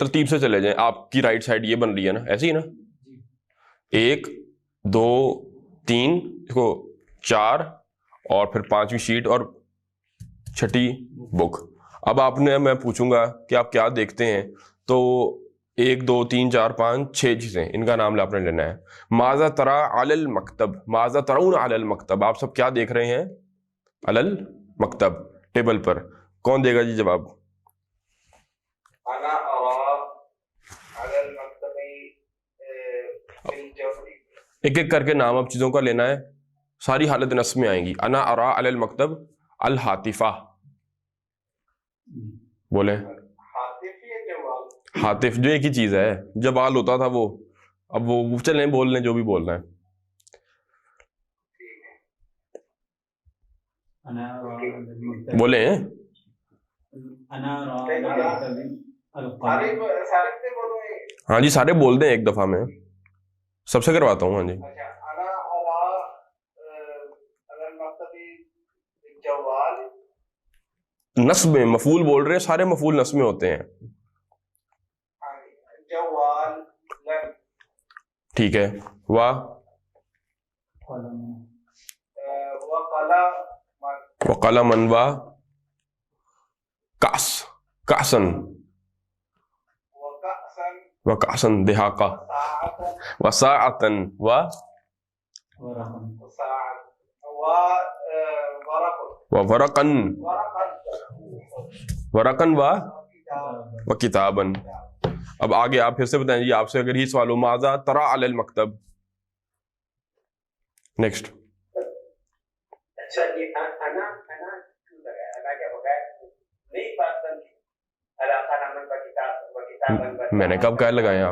ترتیب سے چلے جائیں. آپ کی رائٹ سائڈ یہ بن رہی ہے نا, ایسی ہی نا, 1 2 3 دیکھو 4 اور پھر 5ویں شیٹ اور 6ٹھی بک. اب آپ نے, میں پوچھوں گا کہ آپ کیا دیکھتے ہیں, تو 1 2 3 4 5 6 چیزیں, ان کا نام آپ نے لینا ہے. ماذا ترى علی المکتب, ماذا ترون علی المکتب, آپ سب کیا دیکھ رہے ہیں علی المکتب, ٹیبل پر. کون دے گا جی جواب؟ انا ارى على المكتب بالجوف. ایک ایک کر کے نام اب چیزوں کا لینا ہے, ساری حالت نصب میں آئیں گی. انا ارى علی المکتب الحاطفہ, بولیں. حاطف جو ایک ہی چیز ہے, جب آل ہوتا تھا وہ, اب وہ چلیں بول لیں جو بھی بولنا ہے. بولیں. ہاں جی سارے بول دیں ایک دفعہ میں, سب سے کرواتا ہوں. ہاں جی نصب میں مفعول بول رہے ہیں, سارے مفعول نصب میں ہوتے ہیں. ٹھیک ہے. وقلما کأس, کأسن وکأسن دہاقہ وساعتن وورقن ورقن وکتابن. اب آگے آپ پھر سے بتائیں جی, آپ سے اگر ہی سوال ہو ماذا ترى علی المکتب. نیکسٹ. اچھا جی انا کیا ہوگا نہیں بات بنتی علاقہ نامن کا کتاب میں نے کب کہہ لگائے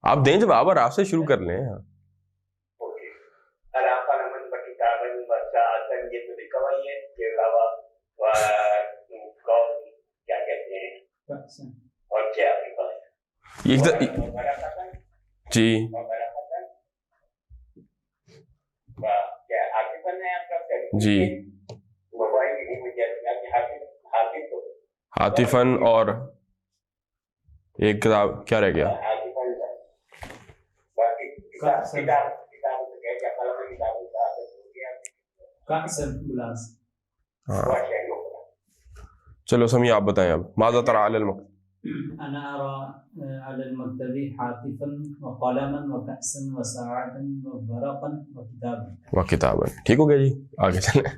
آپ دیں جواب اور آپ سے شروع کر لیں. علاقہ نامن کا کتاب وساعتن, یہ تو لکھا ہوا ہی ہے, یہ علاوہ کیا کہتے ہیں اور کیا آپ کے پاس جی جی حاطفن, اور ایک کتاب کیا رہ گیا؟ چلو سمیع آپ بتائیں اب. ماذا ترى علی المکتب. انا ارى على المكتب حاطفا وقلما وكأسا وساعة وورقا وكتابا. وکتابا. ٹھیک ہو گیا جی, آگے چلیں.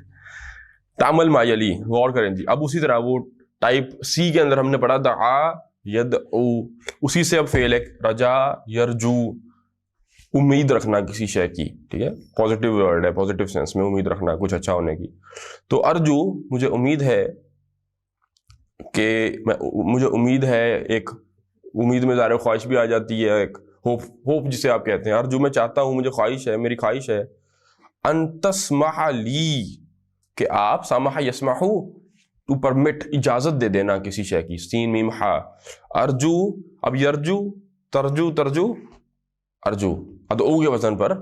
تعمل ما یلی, غور کریں جی. اب اسی طرح وہ ٹائپ سی کے اندر ہم نے پڑھا دعا یدعو, اسی سے اب فعل ایک رجا یرجو, امید رکھنا کسی شے کی. ٹھیک ہے, پازیٹیو ورڈ ہے, پازیٹیو سینس میں امید رکھنا کچھ اچھا ہونے کی. تو ارجو مجھے امید ہے کہ مجھے امید ہے, ایک امید میں ظاہر خواہش بھی آ جاتی ہے, ایک ہوپ جسے آپ کہتے ہیں. ارجو میں چاہتا ہوں, مجھے خواہش ہے, میری خواہش ہے. ان تسمح لی, کہ آپ, سامح یسمحو ٹو پرمٹ, اجازت دے دینا کسی شے کی, سین میم ہا. ارجو, اب یرجو ترجو ترجو ارجو, ادعو کے وزن پر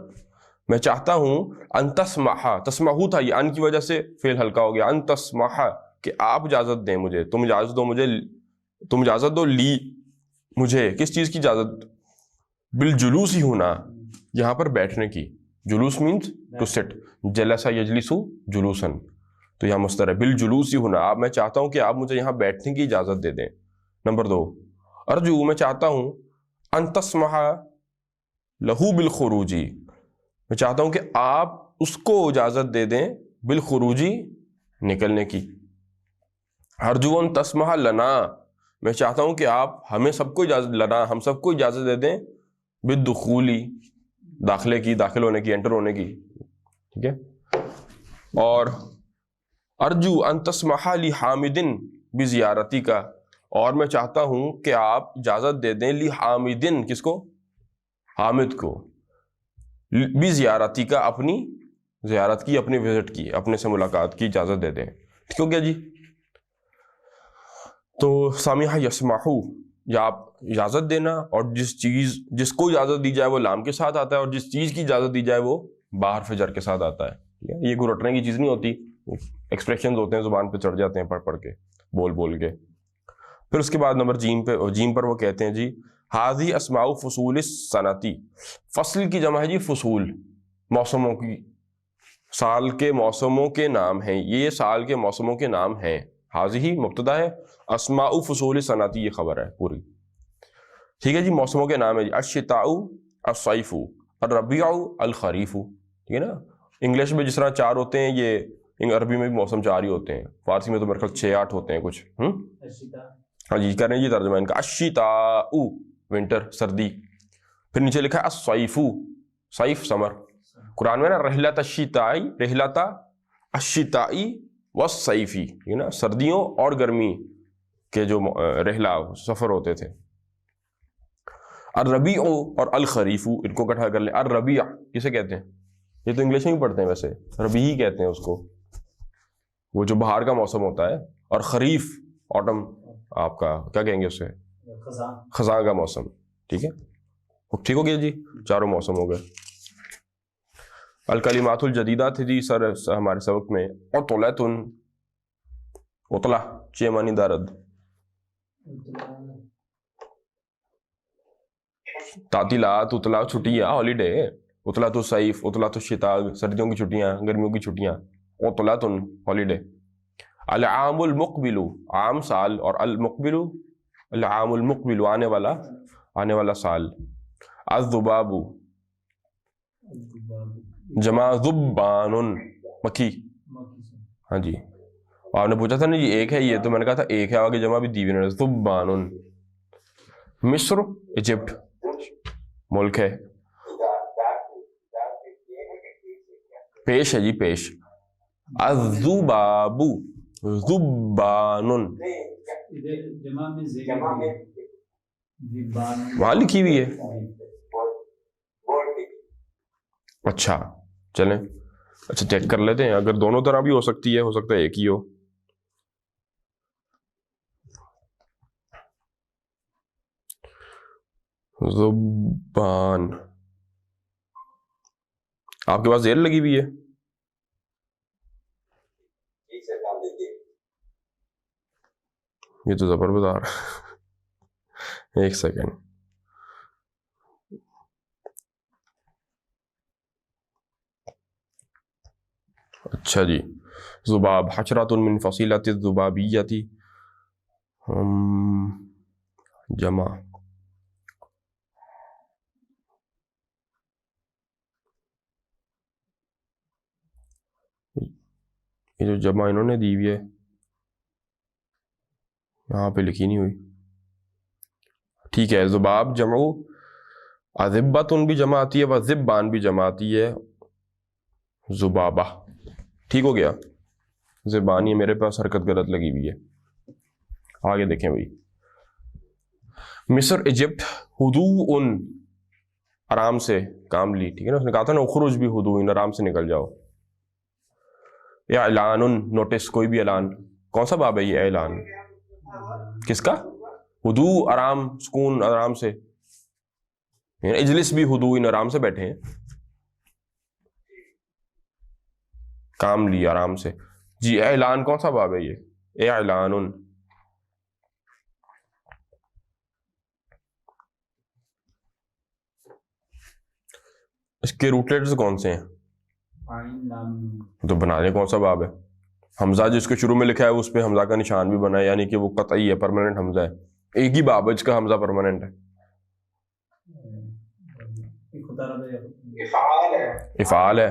میں چاہتا ہوں. ان تسمح, تسمحو تھا یہ, ان کی وجہ سے فعل ہلکا ہو گیا. ان تسمح, کہ آپ اجازت دیں مجھے, تم اجازت دو مجھے, تم اجازت دو لی مجھے, کس چیز کی اجازت؟ بالجلوس ہی ہونا, یہاں پر بیٹھنے کی. جلوس مینس ٹو سٹ, جلسہ یجلسو جلوسن, تو یہاں مصدر ہے. بالجلوس ہی ہونا, آپ, میں چاہتا ہوں کہ آپ مجھے یہاں بیٹھنے کی اجازت دے دیں. نمبر 2, ارجو میں چاہتا ہوں, ان تسمح لہو بالخروجی, میں چاہتا ہوں کہ آپ اس کو اجازت دے دیں بالخروجی, نکلنے کی. ارجو ان تسمح لنا, میں چاہتا ہوں کہ آپ ہمیں سب کو اجازت, لنا ہم سب کو اجازت دے دیں, بالدخولی, داخلے کی, داخل ہونے کی, انٹر ہونے کی. ٹھیک ہے. اور ارجو ان تسمح لی حامدن بزیارتی کا, اور میں چاہتا ہوں کہ آپ اجازت دے دیں لی حامدن, کس کو؟ حامد کو, بزیارتی کا, اپنی زیارت کی, اپنی وزٹ کی, اپنے سے ملاقات کی اجازت دے دیں. ٹھیک ہو گیا جی. تو سامح یسمحو, یا آپ اجازت دینا, اور جس کو اجازت دی جائے وہ لام کے ساتھ آتا ہے, اور جس چیز کی اجازت دی جائے وہ باہر فجر کے ساتھ آتا ہے. یہ کوئی رٹنے کی چیز نہیں ہوتی, ایکسپریشنز ہوتے ہیں, زبان پہ چڑھ جاتے ہیں پڑھ پڑھ کے, بول بول کے. پھر اس کے بعد نمبر جیم پر وہ کہتے ہیں جی ہاذی اسماء فصول السنتی، فصل کی جمع ہے جی فصول، موسموں کی، سال کے موسموں کے نام ہیں، یہ سال کے موسموں کے نام ہیں. ہاذی مبتدا ہے، اسماء فصول السنتی یہ خبر ہے پوری. ٹھیک ہے جی، موسموں کے نام ہے جی الشتاء الصیف الربیع الخریف. ٹھیک ہے نا، انگلش میں جس طرح 4 ہوتے ہیں یہ عربی میں بھی موسم 4 ہی ہوتے ہیں، فارسی میں تو میرے خیال 6-8 ہوتے ہیں کچھ. ہاں جی کریں جی ترجمہ ان کا. الشتاء ونٹر سردی، پھر نیچے لکھا ہے الصیف، صیف سمر. قرآن میں نا رحلۃ الشتاء، رحلۃ الشتاء والصیفی، ٹھیک ہے نا، سردیوں اور گرمی کے جو رحلہ سفر ہوتے تھے. الربیع اور الخریف ان کو اکٹھا کر لیں. الربیع کسے کہتے ہیں؟ یہ تو انگلش میں بھی پڑھتے ہیں ویسے، ربیع ہی کہتے ہیں اس کو، وہ جو بہار کا موسم ہوتا ہے. اور خریف آٹم، آپ کا کیا کہیں گے اسے، خزاں کا موسم. ٹھیک ہے، ٹھیک ہو گیا جی، چاروں موسم ہو گئے. الکلمات الجدیدہ تھی جی سر ہمارے سبق میں. عطلۃ، عطلہ چھ معنی دارد، تعطیلات، عطلہ چھٹیاں، ہالیڈے. عطلۃ الصیف، عطلۃ الشتاء سردیوں کی چھٹیاں، گرمیوں کی چھٹیاں. عطلۃ ہالیڈے. العام المقبل عام سال، اور المقبل العام المقبل آنے والا سال. الذباب جمع ذبان مکھی. ہاں جی، آپ نے پوچھا تھا نا جی ایک ہے یہ، تو میں نے کہا تھا ایک ہے، آگے جمع بھی دی ہوئی ہے ذبان. مصر ایجپٹ ملک ہے. پیش ہے جی پیش. الذباب ذبان، وہاں لکھی ہوئی ہے. اچھا چلیں، اچھا چیک کر لیتے ہیں، اگر دونوں طرح بھی ہو سکتی ہے، ہو سکتا ہے ایک ہی ہو. زبان، آپ کے پاس زیر لگی ہوئی ہے؟ یہ تو زبر بتا رہا. ایک سیکنڈ. اچھا جی، ذباب حشرات من فصیلۃ الذبابیۃ جمع. یہ جو جمع انہوں نے دی ہوئی ہے یہاں پہ لکھی نہیں ہوئی. ٹھیک ہے، ذباب جمع، اذبۃ بھی جمع آتی ہے، وذبان بھی جمع آتی ہے. ذبابہ ٹھیک ہو گیا. زبان یہ میرے پاس حرکت غلط لگی ہوئی ہے. آگے دیکھیں بھائی، مصر ایجپٹ ہدوء آرام سے کام لی. ٹھیک ہے نا، اس نے کہا تھا نا اخرج بھی ہدوء آرام سے نکل جاؤ. اعلان نوٹس، کوئی بھی اعلان. کون سا باب ہے یہ اعلان کس کا؟ ہدوء آرام، سکون، آرام سے. اجلس بھی ہدوء آرام سے بیٹھے ہیں، کام لی آرام سے. جی اعلان کون سا باب ہے یہ؟ اعلان. اس کے روٹ لیٹرز کون سے ہیں؟ تو بنا دیں کون سا باب ہے. حمزہ جس کے شروع میں لکھا ہے اس پہ حمزہ کا نشان بھی بنا ہے، یعنی کہ وہ قطعی ہے، پرماننٹ حمزہ ہے. ایک ہی باب ہے جس کا حمزہ پرماننٹ ہے. افعال ہے.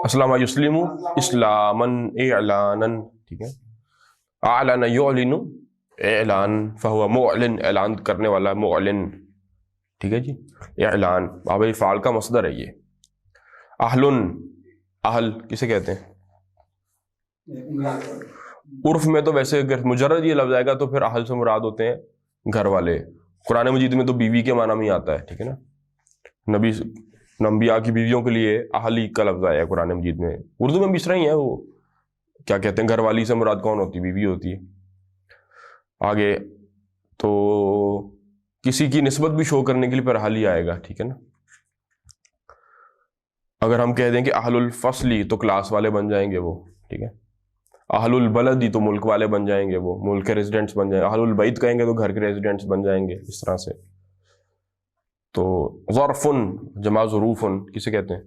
اسلم یسلم اسلاما اعلانا. ٹھیک ہے، اعلن یعلن اعلان، فہو معلن اعلان کرنے والا، معلن. ٹھیک ہے جی، اعلان باب افعال کا مصدر ہے یہ. اہلن، اہل کسے کہتے ہیں؟ عرف میں تو ویسے اگر مجرد یہ لفظ آئے گا تو پھر اہل سے مراد ہوتے ہیں گھر والے. قرآن مجید میں تو بیوی کے معنی میں آتا ہے. ٹھیک ہے نا، نبی انبیاء کی بیویوں کے لیے اہلی کا لفظ آیا ہے قرآن مجید میں. اردو میں بھی اس طرح ہی ہے، وہ کیا کہتے ہیں، گھر والی سے مراد کون ہوتی ہے؟ بیوی ہوتی ہے. آگے تو کسی کی نسبت بھی شو کرنے کے لیے پھر اہلی آئے گا. ٹھیک ہے نا، اگر ہم کہہ دیں کہ اہل الفصلی تو کلاس والے بن جائیں گے وہ. ٹھیک ہے، اہل البلد ہی تو ملک والے بن جائیں گے، وہ ملک کے ریزیڈنٹس بن جائیں گے، اہل البیت کہیں گے تو گھر کے ریزیڈنٹس بن جائیں گے، اس طرح سے. تو ظرفن جمع ظروفن کسے کہتے ہیں؟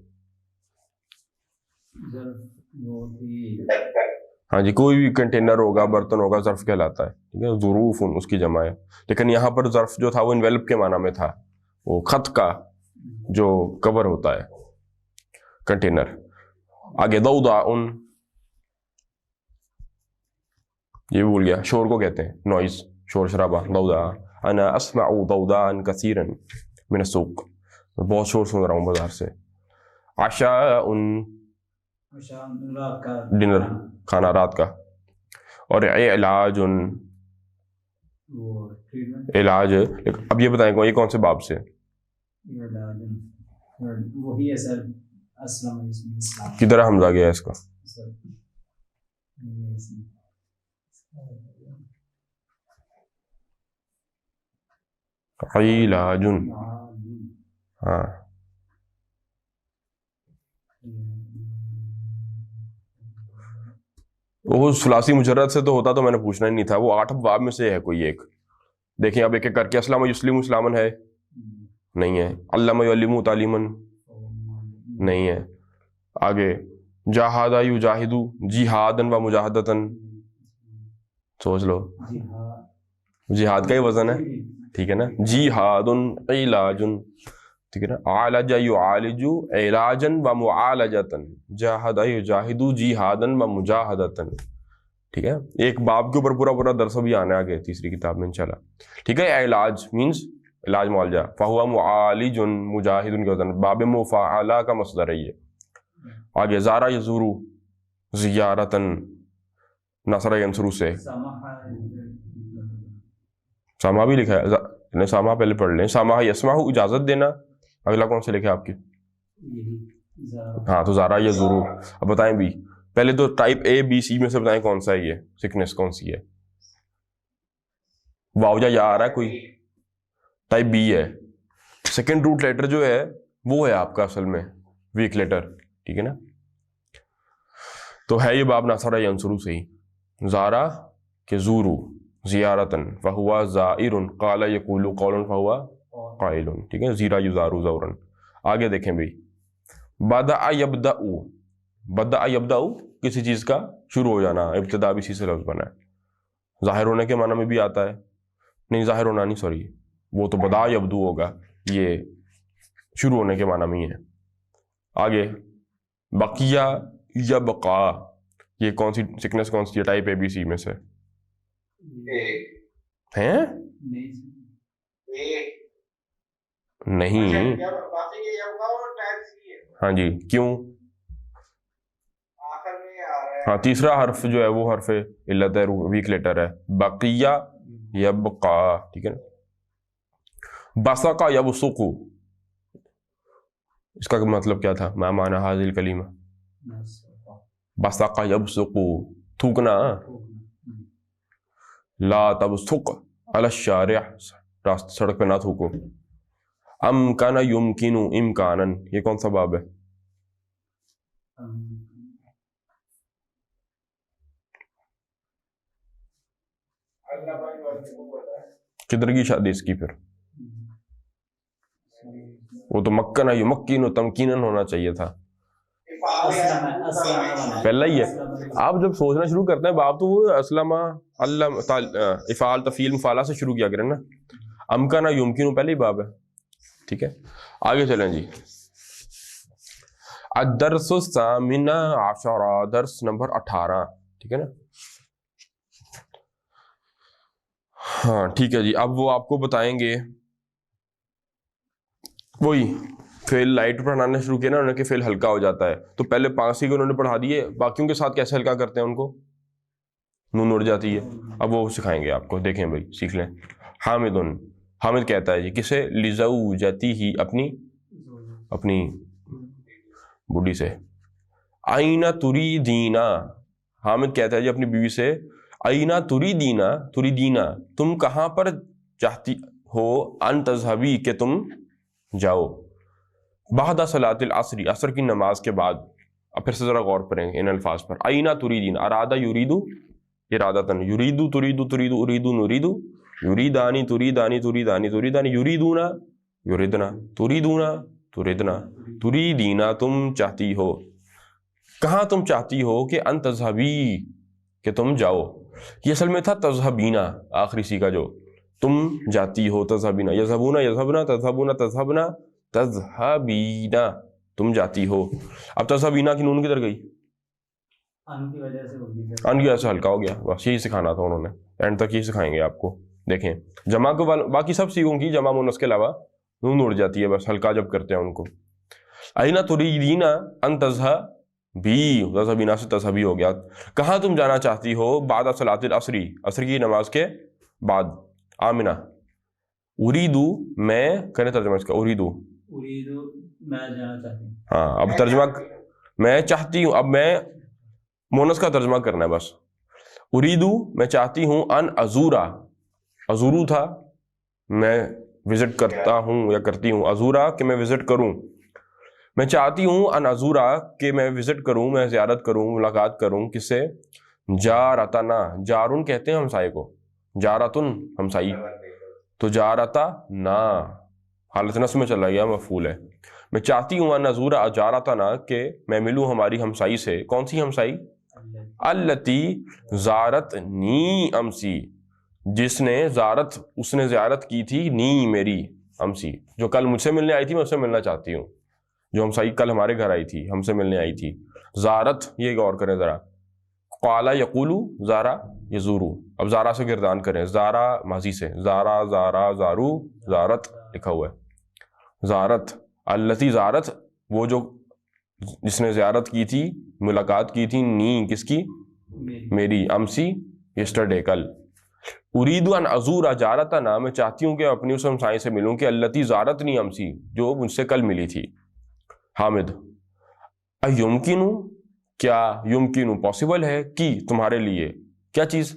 ہاں جی، کوئی بھی کنٹینر ہوگا، برتن ہوگا، ظرف کہلاتا ہے. ٹھیک ہے، ظروفن اس کی جمع ہے. لیکن یہاں پر ظرف جو تھا وہ انویلپ کے معنی میں تھا، وہ خط کا جو کور ہوتا ہے، کنٹینر. آگے ضوضاء، یہ بھی بھول گیا، شور کو کہتے ہیں، نوائز، شور شرابہ. ضوضاء، انا اسمع ضوضاء كثيرا من السوق، بہت شور سن رہا ہوں بازار سے. عشاء، ڈنر، کھانا رات کا. اور علاج، علاج. اب یہ بتائیں یہ کون سے باب سے؟ کدھر حمزہ گیا اس کا؟ علاج. ہاں، وہ ثلاثی مجرد سے تو ہوتا تو میں نے پوچھنا ہی نہیں تھا، وہ 8 ابواب میں سے ہے کوئی ایک. دیکھیں اب ایک ایک کر کے. اسلم یسلم اسلامن ہے؟ نہیں ہے. علم یعلم تعلیمن؟ نہیں ہے. آگے جاہد یجاہد جہادن و مجاہدتن، سوچ لو، جہاد کا ہی وزن ہے. ٹھیک ہے نا، جہاد علاج. ٹھیک ہے نا، عالج یعالج علاجن و معالجتن، جاہد یجاہد جہادن و مجاہدتن. ٹھیک ہے، ایک باب کے اوپر پورا پورا درس بھی آنا ہے آگے تیسری کتاب میں انشاءاللہ. ٹھیک ہے، علاج مینس علاج معالجہ. فہو معالج مجاہد کے وزن، باب مفاعلہ کا مصدر ہے یہ. آگے زارا یزورو زیارتن، نصر ینصرو سے. سامہ بھی لکھا ہے، سامہ پہلے پڑھ لیں. سامہ یسمع اجازت دینا، اگلا کون سے لکھا آپ کی؟ ہاں، تو زارا یزورو. اب بتائیں بھی، پہلے تو ٹائپ اے بی سی میں سے بتائیں کون سا ہے یہ سکنس، کون سی ہے؟ واو یا آ رہا ہے کوئی؟ ٹائپ بی ہے. سیکنڈ روٹ لیٹر جو ہے وہ ہے آپ کا اصل میں ویک لیٹر. ٹھیک ہے نا، تو ہے یہ باب ناصر ینصرو سے ہی. زارا کہ زورو زیارتن فہوا زائر، قال یقول قولا فہوا قائل. ٹھیک ہے، زیرا یزارو زورن. آگے دیکھیں بھائی، بدأ یبدأ، بدأ یبدأ کسی چیز کا شروع ہو جانا، ابتدا بھی اسی سے لفظ بنا ہے. ظاہر ہونے کے معنی میں بھی آتا ہے، نہیں ظاہر ہونا نہیں، سوری، وہ تو بدا یبدو ہوگا، یہ شروع ہونے کے معنی میں ہی ہے. آگے بقیہ یبقا، یہ کون سی سکنس، کون سی ہے ٹائپ اے بی سی میں سے؟ ہیں؟ نہیں. ہاں جی، کیوں؟ ہاں، تیسرا حرف جو ہے وہ حرف علت ہے، ویک لیٹر ہے. بقیہ یبقا. ٹھیک ہے نا. بسقا یبسق، اس کا مطلب کیا تھا؟ ما معنی هذه الکلمہ؟ بسقا یبسق، تھوکنا. لا تبصق علی الشارع، سڑک پہ نہ تھوکو. امکن یمکن امکانن، یہ کون سا باب ہے؟ کدھر کی شادی اس کی پھر؟ وہ تو مکن یمکن تمکینن ہونا چاہیے تھا، پہلا ہی ہے. آپ جب سوچنا شروع کرتے ہیں باب تو وہ اسلم علم افعال تفعیل مفعلہ سے شروع کیا کریں نا. امکن یمکن پہلے ہی باب ہے. ٹھیک ہے، آگے چلیں جی. الدرس الثامن عشر، درس نمبر 18. ٹھیک ہے نا. ہاں ٹھیک ہے جی. اب وہ آپ کو بتائیں گے وہی فعل لائٹ پڑھانا شروع کیا نا انہوں نے کہ فعل ہلکا ہو جاتا ہے، تو پہلے 5 ہی کو انہوں نے پڑھا دیے، باقیوں کے ساتھ کیسے ہلکا کرتے ہیں ان کو؟ نون اڑ جاتی ہے. اب وہ سکھائیں گے آپ کو، دیکھیں بھائی سیکھ لیں. حامدن، حامد کہتا ہے جی کسے؟ لزوجتہ، اپنی بڈھی سے. آئینہ تریدینا، حامد کہتا ہے جی اپنی بیوی سے، آئینہ تریدینا، تریدینا تم کہاں پر چاہتی ہو، ان تذهبی کہ تم جاؤ. بعد صلاۃ العصر، عصر کی نماز کے بعد. اب پھر سے ذرا غور کریں ان الفاظ پر. اینا تریدین, ارادہ یریدو ارادتن, یریدو تریدو تریدو اریدو نریدو, یریدانی تریدانی تریدانی تریدانی, یریدونا یریدنا, تریدونا تریدنا, تریدینا تم چاہتی ہو. کہاں تم چاہتی ہو کہ ان تذہبی کہ تم جاؤ. یہ اصل میں تھا تذہبینا, آخری سی کا جو تم جاتی ہو, تذہبینا, یذہبونا یذہبنا, تذہبونا تذہبنا, تذہبینا تم جاتی ہو. اب تذہبینا کی نون کدھر گئی؟ ان کی وجہ سے ہوگی, ان کی وجہ سے ہلکا ہو گیا. بس یہی سکھانا تھا انہوں نے, اینڈ تک یہی سکھائیں گے آپ کو. دیکھیں جمع کو باقی سب سیکھوں کی جمع مونس کے علاوہ نون اڑ جاتی ہے بس ہلکا جب کرتے ہیں ان کو. اینا تریدینا ان تذہبی, تذہبینا سے تذہبی ہو گیا. کہاں تم جانا چاہتی ہو بعد صلاۃ العصری, عصر کی نماز کے بعد. آمنہ اریدو میں, کریں ترجمہ اس کا, اریدو اریدو میں جانا چاہتی ہوں. ہاں اب ترجمہ میں چاہتی ہوں, اب میں مونس کا ترجمہ کرنا ہے بس. اریدو میں چاہتی ہوں, ان ازورا, ازورو تھا میں وزٹ کرتا ہوں یا کرتی ہوں, ازورا کہ میں وزٹ کروں. میں چاہتی ہوں ان ازورا کہ میں وزٹ کروں, میں زیارت کروں, ملاقات کروں. کس سے؟ جارتنا, جارن کہتے ہیں ہمسائے کو, جارتن ہمسائی, تو جارتا نا حالت نصب میں چلا گیا, مفعول ہے. میں چاہتی ہوں ان ازورا جارتنا کہ میں ملوں ہماری ہمسائی سے. کون سی ہمسائی؟ التی زارت نی امسی, جس نے زارت, اس نے زیارت کی تھی, نی میری, امسی جو کل مجھ سے ملنے آئی تھی, میں اس سے ملنا چاہتی ہوں. جو ہمسائی کل ہمارے گھر آئی تھی, ہم سے ملنے آئی تھی. زارت, یہ غور کریں ذرا. قالا یقولو زارا یزورو, اب زارا سے گردان کریں, زارا ماضی سے, زارا زارا زارو زارت لکھا ہوا ہے. زارت التی زارت, وہ جو جس نے زیارت کی تھی, ملاقات کی تھی, نی کس کی؟ میری, امسی یسٹرڈے کل. اریدو ان ازورا جارتنا, میں چاہتی ہوں کہ اپنی اس ہمسائے سے ملوں کہ التی زارتنی امسی, جو مجھ سے کل ملی تھی. حامد ایمکنو, کیا یمکنو پاسبل ہے کہ تمہارے لیے کیا چیز؟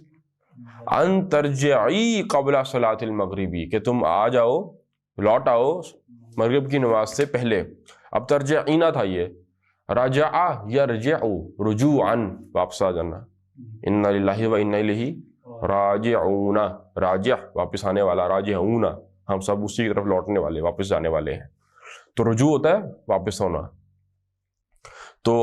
ان ترجعی قبل صلاۃ المغربی, کہ تم آ جاؤ, لوٹ آؤ مغرب کی نماز سے پہلے. اب ترجعینا تھا یہ, رجع یرجع رجوعا واپس آ جانا, انا للہ و انا الیہ راجعون, راجع واپس آنے والا, راجعون ہم سب اسی کی طرف لوٹنے والے, واپس جانے والے ہیں. تو رجوع ہوتا ہے واپس ہونا. تو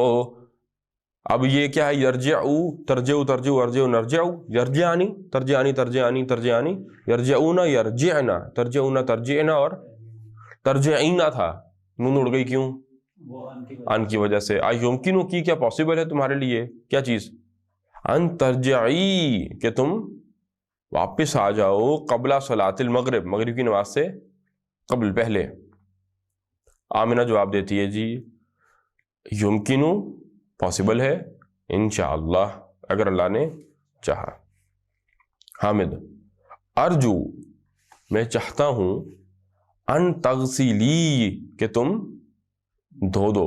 اب یہ کیا ہے؟ یرجعو, ترجعو ترجعو ارجعو نرجعو, یرجعانی ترجعانی ترجعانی ترجعانی, یرجعون یرجعنا, ترجعون ترجعنا, اور ترجعینا تھا, نون اڑ گئی. کیوں؟ ان کی وجہ سے. ایمکنو کی, کیا پاسبل ہے تمہارے لیے کیا چیز؟ ان ترجعی, کہ تم واپس آ جاؤ, قبل صلاۃ المغرب, مغرب کی نماز سے قبل, پہلے. آمنہ جواب دیتی ہے جی یمکنو پاسبل ہے, انشاءاللہ اگر اللہ نے چاہا. حامد ارجو, میں چاہتا ہوں, ان تغسیلی, کہ تم دھو دو.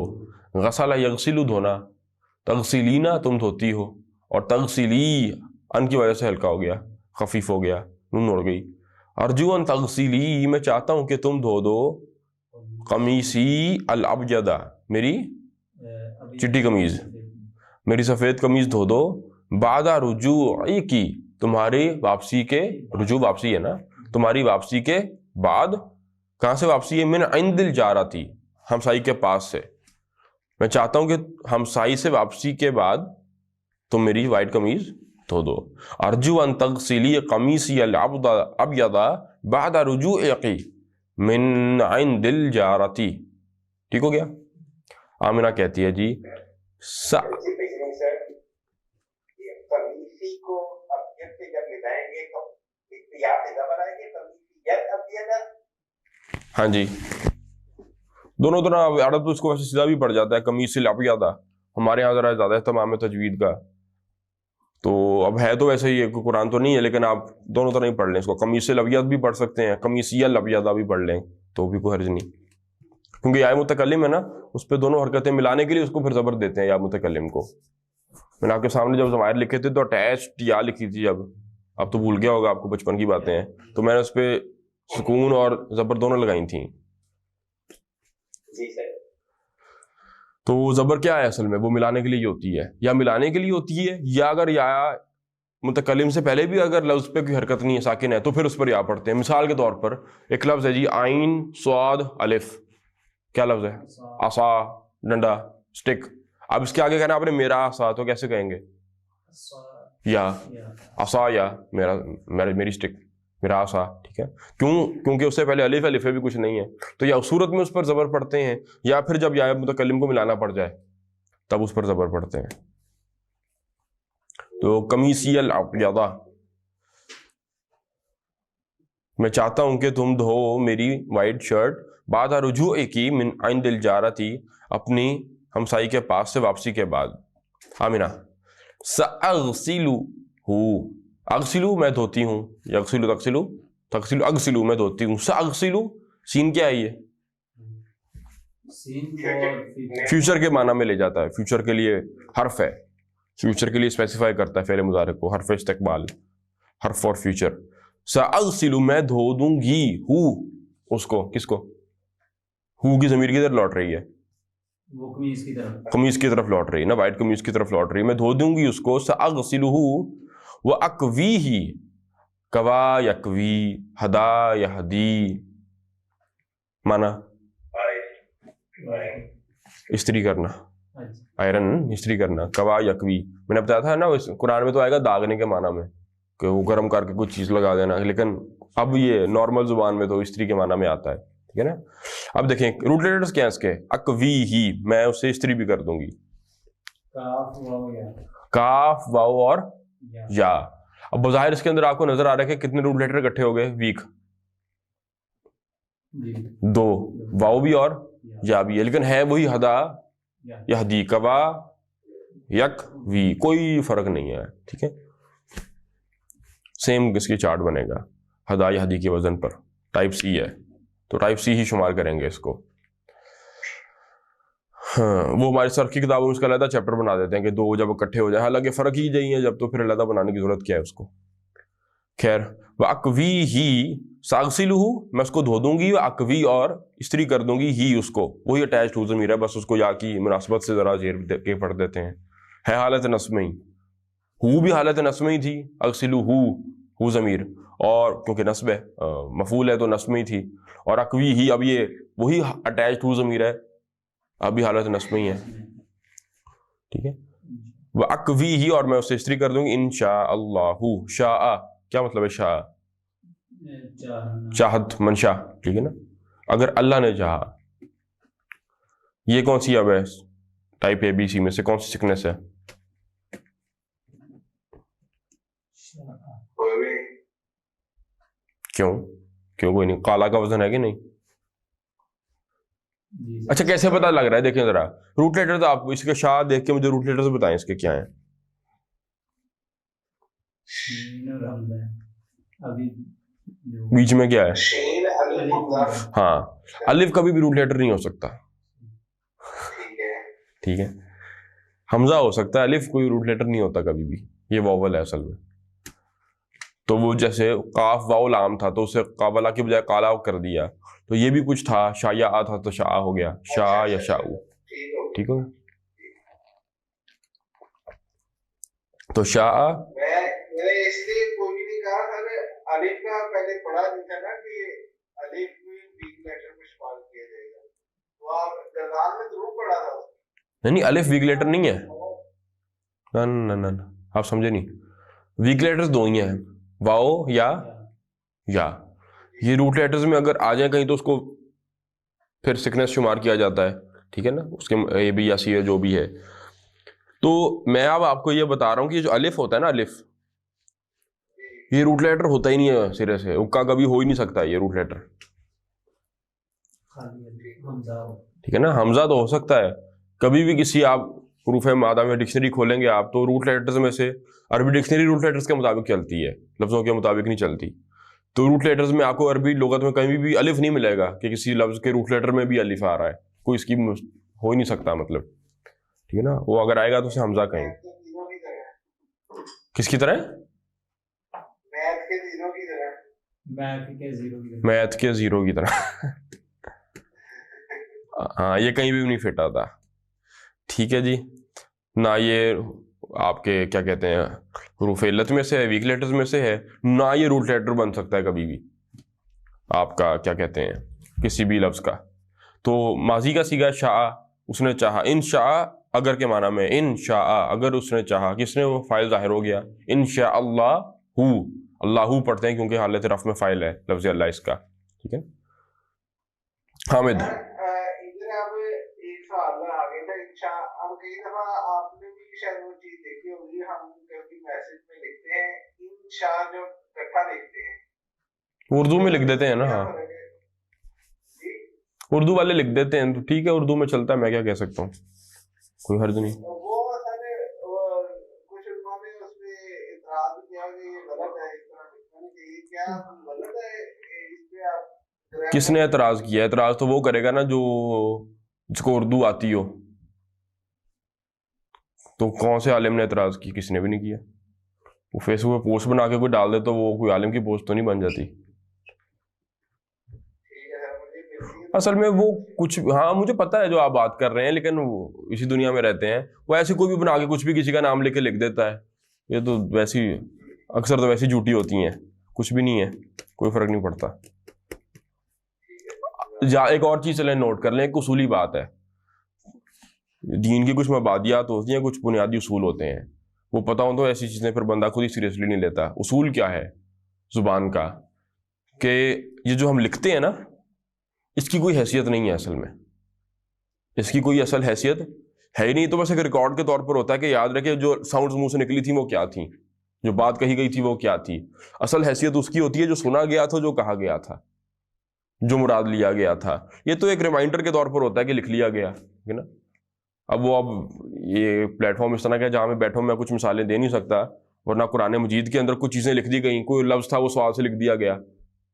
غسل یغسل دھونا, تغسیلینا تم دھوتی ہو, اور تغسیلی ان کی وجہ سے ہلکا ہو گیا, خفیف ہو گیا, نون اڑ گئی. ارجو ان تغسیلی, میں چاہتا ہوں کہ تم دھو دو قمیصی الابجدہ, میری چٹی قمیض, میری سفید قمیض دھو دو. بعد رجوعی کی, تمہاری واپسی کے, رجوع واپسی ہے نا, تمہاری واپسی کے بعد. کہاں سے واپسی ہے؟ من عند الجارتی, ہمسائی کے پاس سے. میں چاہتا ہوں کہ ہمسائی سے واپسی کے بعد تم میری وائٹ قمیض دھو دو. ارجو ان تغسلی قمیصی الابیض بعد رجوعی من عند الجارتی. ٹھیک ہو گیا؟ آمنہ کہتی ہے جی ہاں جی, دونوں طرح عرب تو اس کو ویسے سیدھا بھی پڑ جاتا ہے, قمیص الابیض. ہمارے یہاں ذرا زیادہ اہتمام ہے تجوید کا, تو اب ہے تو ویسے ہی قرآن تو نہیں ہے, لیکن آپ دونوں طرح ہی پڑھ لیں اس کو. قمیص الابیض بھی پڑھ سکتے ہیں, قمیصی الابیض بھی پڑھ لیں, تو بھی کوئی حرج نہیں, کیونکہ یا متکلم ہے نا, اس پہ دونوں حرکتیں ملانے کے لیے اس کو پھر زبر دیتے ہیں یا متکلم کو. میں نے آپ کے سامنے جب ضمائر لکھے تھے تو اٹیچڈ یا لکھی تھی, اب تو بھول گیا ہوگا آپ کو, بچپن کی باتیں ہیں, تو میں نے اس پہ سکون اور زبر دونوں لگائی تھیں. تو زبر کیا ہے اصل میں؟ وہ ملانے کے لیے ہوتی ہے، یا ملانے کے لیے ہوتی ہے، یا اگر یا متکلم سے پہلے بھی اگر لفظ پہ کوئی حرکت نہیں ہے، ساکن ہے، تو پھر اس پر یا پڑھتے ہیں. مثال کے طور پر ایک لفظ ہے جی عین صاد الف، کیا لفظ ہے؟ عصا، ڈنڈا، اسٹک. اب اس کے آگے کہنا آپ نے میرا عصا، تو کیسے کہیں گے؟ یا عصا، یا میری اسٹک، میرا عصا. ٹھیک ہے، کیونکہ اس سے پہلے الف الف بھی کچھ نہیں ہے، تو یا اس صورت میں اس پر زبر پڑھتے ہیں، یا پھر جب یا متکلم کو ملانا پڑ جائے تب اس پر زبر پڑھتے ہیں. تو قمیصی الابیض، میں چاہتا ہوں کہ تم دھو میری وائٹ شرٹ، بعد رجوع کی من عند الجارتی، اپنی ہمسائی کے پاس سے واپسی کے بعد. آمینہ سأغسلہ، اغسلو میں دھوتی ہوں، یغسلو تغسلو اغسلو میں دھوتی ہوں. سأغسلو سین کیا ہے؟ یہ فیوچر کے معنی میں لے جاتا ہے، فیوچر کے لیے حرف ہے، فیوچر کے لیے اسپیسیفائی کرتا ہے فعل مضارع کو، حرف استقبال، حرف فار فیوچر. سأغسلو میں دھو دوں گی، ہو اس کو، کس کو؟ ہو کی ضمیر کدھر لوٹ رہی ہے؟ وہ قمیص کی طرف، قمیص کی طرف لوٹ رہی ہے نا، وائٹ قمیص کی طرف لوٹ رہی ہے. میں دھو دوں گی اس کو. سأغسلہ وأکویہ، کوا یکوی، ہدا یہدی، مانا استری کرنا، آئرن استری کرنا. کوا یکوی میں نے بتایا تھا نا، قرآن میں تو آئے گا داغنے کے معنی میں، کہ وہ گرم کر کے کچھ چیز لگا دینا، لیکن اب یہ نارمل زبان میں تو استری کے معنی میں آتا ہے. ٹھیک ہے نا. اب دیکھیں روٹ لیٹرز کیا ہیں اس کے؟ اکوی ہی، میں اسے استری بھی کر دوں گی. کاف، واو اور یا. اب بظاہر اس کے اندر آپ کو نظر آ رہا ہے کہ کتنے روٹ لیٹر اکٹھے ہو گئے؟ ویک، دو، واو بھی اور یا بھی ہے، لیکن ہے وہی ہدا یہدی، کوا یک وی، کوئی فرق نہیں ہے. ٹھیک ہے، سیم اس کی چارٹ بنے گا ہدا یہدی کے وزن پر. ٹائپ سی ہے تو ٹائپ سی ہی شمار کریں گے اس کو. ہاں، وہ ہماری صرف کی کتابوں میں اس کا علیحدہ چیپٹر بنا دیتے ہیں کہ دو جب اکٹھے ہو جائیں، حالانکہ فرق ہی نہیں ہے جب، تو پھر علیحدہ بنانے کی ضرورت کیا ہے اس کو. خیر، وَأَكْوِي ہی، سَأَغْسِلُهُ میں اس کو دھو دوں گی، وَأَكْوِي اور استری کر دوں گی ہی اس کو، وہی اٹیچڈ ہو ضمیر ہے، بس اس کو یا کی مناسبت سے ذرا زیر کے پڑھ دیتے ہیں. ہے حالت نصب میں ہی، ہو بھی حالت نصب میں ہی تھی، اغسلوہ ہو ضمیر، اور کیونکہ نصب ہے، مفعول ہے تو نصب میں ہی تھی. اور اکوی ہی، اب یہ وہی اٹیچڈ ہو ضمیر ہے، اب بھی حالت نصب میں ہی ہے. ٹھیک ہے، وَأَكْوِي ہی اور میں اسے استری کر دوں گی، انشاءاللہ. شاء کیا مطلب ہے؟ شاء چاہت، منشا. ٹھیک ہے نا، اگر اللہ نے چاہا. یہ کون سی اب ہے ٹائپ اے بی سی میں سے کون سی سکنس ہے؟ کیوں کوئی نہیں؟ قالا کا وزن ہے کہ نہیں؟ اچھا کیسے پتہ لگ رہا ہے؟ دیکھیں ذرا روٹ لیٹر، آپ اس کے شاہ دیکھ کے مجھے روٹ لیٹر بتائیں اس کے کیا ہیں. بیچ میں کیا ہے؟ ہاں، الف کبھی بھی روٹ لیٹر نہیں ہو سکتا. ٹھیک ہے، حمزہ ہو سکتا ہے، الف کوئی روٹ لیٹر نہیں ہوتا کبھی بھی، یہ واول ہے اصل میں. تو وہ جیسے قاف واو لام تھا تو اسے قابلہ کی بجائے قالا کر دیا، تو یہ بھی کچھ تھا، شایا تھا تو شاء ہو گیا، شاء یا شاء. ٹھیک ہو گیا. تو شاء میں نے اس لیے کوئی نہیں کہا تھا کہ الف کا پہلے پڑھا نہیں تھا نا کہ الف بھی ویک لیٹر میں استعمال کیا جائے گا، تو آپ درمیان میں ضرور پڑھا تھا. نہیں، الف ویک لیٹر نہیں ہے. نہ آپ سمجھے نہیں، ویک لیٹرز دو ہی ہیں، واؤ یا. یہ روٹ لیٹرز میں اگر آ جائیں کہیں تو اس کو پھر سکنس شمار کیا جاتا ہے. ٹھیک ہے نا، اس کے اے بی یا سی جو بھی ہے. تو میں اب آپ کو یہ بتا رہا ہوں کہ جو الف ہوتا ہے نا، الف یہ روٹ لیٹر ہوتا ہی نہیں ہے سرے سے، اکا کبھی ہو ہی نہیں سکتا یہ روٹ لیٹر. ٹھیک ہے نا، حمزہ تو ہو سکتا ہے کبھی بھی کسی، آپ حروف مادہ میں ڈکشنری کھولیں گے آپ تو روٹ لیٹرز میں سے عربی ڈکشنری روٹ لیٹرز کے مطابق چلتی ہے، لفظوں کے مطابق نہیں چلتی. تو روٹ لیٹرز میں آپ کو عربی لغت میں کہیں بھی الف نہیں ملے گا کہ کسی لفظ کے روٹ لیٹر میں بھی الف آ رہا ہے، کوئی اس کی ہو ہی نہیں سکتا مطلب. ٹھیک ہے نا، وہ اگر آئے گا تو اسے حمزہ کہیں. کس کی طرح؟ میتھ کے زیرو کی طرح. ہاں، یہ کہیں بھی نہیں فٹ آتا. ٹھیک ہے جی، نہ یہ آپ کے کیا کہتے ہیں حروف علت میں سے ہے، ویک لیٹرز میں سے ہے، نہ یہ روٹ لیٹر بن سکتا ہے کبھی بھی آپ کا کیا کہتے ہیں کسی بھی لفظ کا. تو ماضی کا سیگا شاء، اس نے چاہا. ان شاء اگر کے معنی میں، ان شاء اگر اس نے چاہا، کس نے، وہ فاعل ظاہر ہو گیا. ان شاء اللہ ہو، اللہ پڑھتے ہیں کیونکہ حالت رفع میں فاعل ہے لفظ اللہ اس کا. ٹھیک ہے حامد. ادھر اب ایک سوال آ گیا تھا انشاء. اب کئی دفعہ آپ نے بھی شاید وہ چیز دیکھی ہوگی، ہم کبھی میسج میں لکھتے ہیں انشاء جو اکٹھا لکھتے ہیں، اردو میں لکھ دیتے ہیں نا. ہاں اردو والے لکھ دیتے ہیں تو ٹھیک ہے، اردو میں چلتا ہے، میں کیا کہہ سکتا ہوں، کوئی حرج نہیں. وہ سر کچھ انہوں نے اس پہ اعتراض کیا کہ یہ غلط ہے، اس طرح لکھنا نہیں چاہیے. کیا غلط ہے اس پہ آپ؟ کس نے اعتراض کیا؟ اعتراض تو وہ کرے گا نا جو جس کو اردو آتی ہو. تو کون سے عالم نے اعتراض کی؟ کسی نے بھی نہیں کیا. وہ فیس بک پہ پوسٹ بنا کے کوئی ڈال دے تو وہ کوئی عالم کی پوسٹ تو نہیں بن جاتی. اصل میں وہ کچھ، ہاں مجھے پتا ہے جو آپ بات کر رہے ہیں، لیکن وہ اسی دنیا میں رہتے ہیں، وہ ایسے کوئی بھی بنا کے کچھ بھی کسی کا نام لے کے لکھ دیتا ہے. یہ تو ویسی اکثر تو ویسی جھوٹی ہوتی ہیں، کچھ بھی نہیں ہے، کوئی فرق نہیں پڑتا. ایک اور چیز چلیں نوٹ کر لیں، ایک اصولی بات ہے. دین کی کچھ مبادیات ہوتی ہیں، کچھ بنیادی اصول ہوتے ہیں، وہ پتہ ہو تو ایسی چیزیں پھر بندہ خود ہی سیریسلی نہیں لیتا. اصول کیا ہے زبان کا؟ کہ یہ جو ہم لکھتے ہیں نا، اس کی کوئی حیثیت نہیں ہے اصل میں، اس کی کوئی اصل حیثیت ہے ہی نہیں. تو بس ایک ریکارڈ کے طور پر ہوتا ہے کہ یاد رکھے جو ساؤنڈز منہ سے نکلی تھی وہ کیا تھیں، جو بات کہی گئی تھی وہ کیا تھی. اصل حیثیت اس کی ہوتی ہے جو سنا گیا تھا، جو کہا گیا تھا، جو مراد لیا گیا تھا. یہ تو ایک ریمائنڈر کے طور پر ہوتا ہے کہ لکھ لیا گیا ہے نا. اب یہ پلیٹ فارم اس طرح کا جہاں میں بیٹھوں میں کچھ مثالیں دے نہیں سکتا، ورنہ قرآن مجید کے اندر کچھ چیزیں لکھ دی گئیں، کوئی لفظ تھا وہ سوال سے لکھ دیا گیا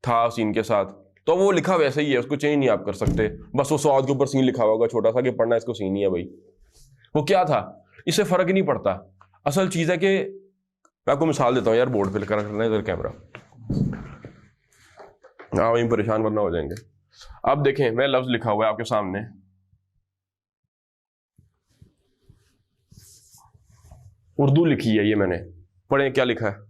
تھا سین کے ساتھ، تو وہ لکھا ویسے ہی ہے، اس کو چینج نہیں آپ کر سکتے. بس وہ سواد کے اوپر سین لکھا ہوگا چھوٹا سا کہ پڑھنا اس کو سین ہی ہے بھائی. وہ کیا تھا اس سے فرق ہی نہیں پڑتا. اصل چیز ہے کہ میں آپ کو مثال دیتا ہوں یار، بورڈ پہ کرنا ادھر کیمرہ، ہاں وہیں پریشان ورنہ ہو جائیں گے. اب دیکھیں میں لفظ لکھا ہوا ہے آپ کے سامنے، اردو لکھی ہے، یہ میں نے پڑھیں کیا لکھا ہے.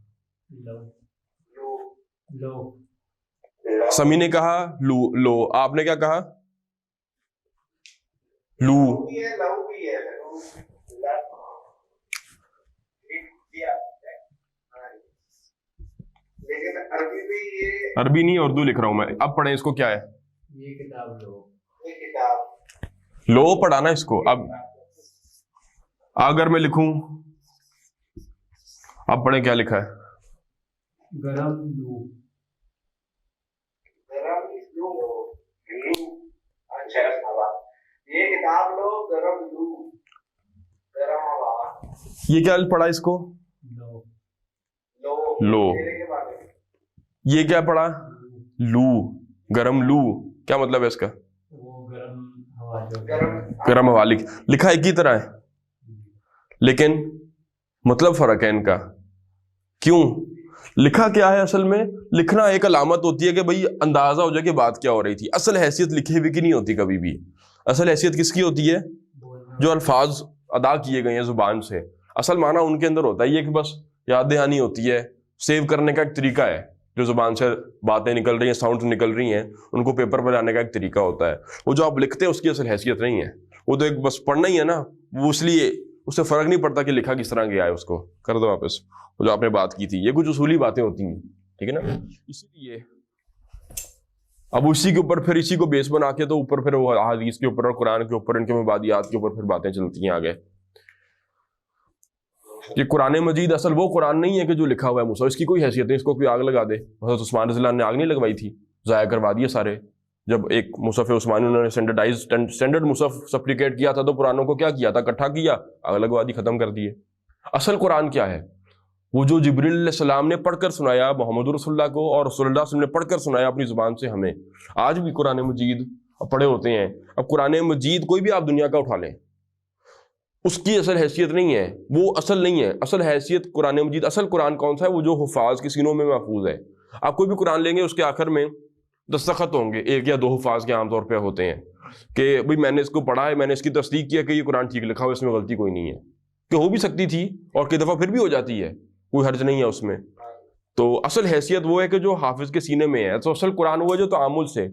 سمی نے کہا لو، لو آپ نے کیا کہا؟ لو. عربی نہیں اردو لکھ رہا ہوں میں. اب پڑھیں اس کو، کیا ہے یہ کتاب لو، لو پڑھا نا اس کو. اب اگر میں لکھوں، اب پڑھیں کیا لکھا ہے. گرم لو. یہ کتاب لو، گرم لو، گرم ہوا. یہ کیا پڑھا اس کو؟ لو. یہ کیا پڑھا؟ لو، گرم لو. کیا مطلب ہے اس کا؟ گرم ہوا لکھا ایک ہی طرح ہے، لیکن مطلب فرق ہے ان کا. کیوں؟ لکھا کیا ہے اصل میں؟ لکھنا ایک علامت ہوتی ہے کہ بھئی اندازہ ہو جائے کہ بات کیا ہو رہی تھی. اصل حیثیت لکھے ہوئے کی نہیں ہوتی کبھی بھی. اصل حیثیت کس کی ہوتی ہے؟ جو الفاظ ادا کیے گئے ہیں زبان سے. اصل معنی ان کے اندر ہوتا ہے یہ کہ بس یاد دہانی ہوتی ہے، سیو کرنے کا ایک طریقہ ہے. جو زبان سے باتیں نکل رہی ہیں، ساؤنڈ نکل رہی ہیں، ان کو پیپر پر لانے کا ایک طریقہ ہوتا ہے. وہ جو آپ لکھتے ہیں اس کی اصل حیثیت نہیں ہے، وہ تو ایک بس پڑھنا ہی ہے نا. وہ اس لیے اس سے فرق نہیں پڑتا کہ لکھا کس طرح گیا ہے. اس کو کر دو واپس، وہ جو آپ نے بات کی تھی. یہ کچھ اصولی باتیں ہوتی ہیں، ٹھیک ہے نا. اسی لیے اب اسی کے اوپر پھر اسی کو بیس بنا کے تو اوپر پھر وہ احادیث کے اوپر اور قرآن کے اوپر، ان کے مبادیات کے اوپر پھر باتیں چلتی ہیں آگے. کہ قرآن مجید اصل وہ قرآن نہیں ہے کہ جو لکھا ہوا ہے مصحف، اس کی کوئی حیثیت نہیں. اس کو کوئی آگ لگا دے. حضرت عثمان رضی اللہ عنہ نے آگ نہیں لگوائی تھی، ضائع کروا دیے سارے. جب ایک مصحف عثمانی انہوں نے اسٹینڈرڈ مصحف سپلیکیٹ کیا تھا تو قرآنوں کو کیا کیا تھا؟ اکٹھا کیا، آگ لگوا دی، ختم کر دیے. اصل قرآن کیا ہے؟ وہ جو جبریل علیہ السلام نے پڑھ کر سنایا محمد رسول اللہ کو، اور رسول اللہ صلی اللہ علیہ وسلم نے پڑھ کر سنایا اپنی زبان سے ہمیں. آج بھی قرآن مجید پڑھے ہوتے ہیں. اب قرآن مجید کوئی بھی آپ دنیا کا اٹھا لیں، اس کی اصل حیثیت نہیں ہے، وہ اصل نہیں ہے. اصل حیثیت قرآن مجید، اصل قرآن کون سا ہے؟ وہ جو حفاظ کے سینوں میں محفوظ ہے. آپ کوئی بھی قرآن لیں گے اس کے آخر میں دستخط ہوں گے، ایک یا دو حفاظ کے عام طور پہ ہوتے ہیں. کہ بھئی میں نے اس کو پڑھا ہے, میں نے اس کی تصدیق کیا کہ یہ قرآن ٹھیک لکھا ہو, اس میں غلطی کوئی نہیں ہے, کہ ہو بھی سکتی تھی اور کئی دفعہ پھر بھی ہو جاتی ہے, کوئی حرج نہیں ہے اس میں. تو اصل حیثیت وہ ہے کہ جو حافظ کے سینے میں ہے. تو اصل قرآن وہ ہے جو تعامل سے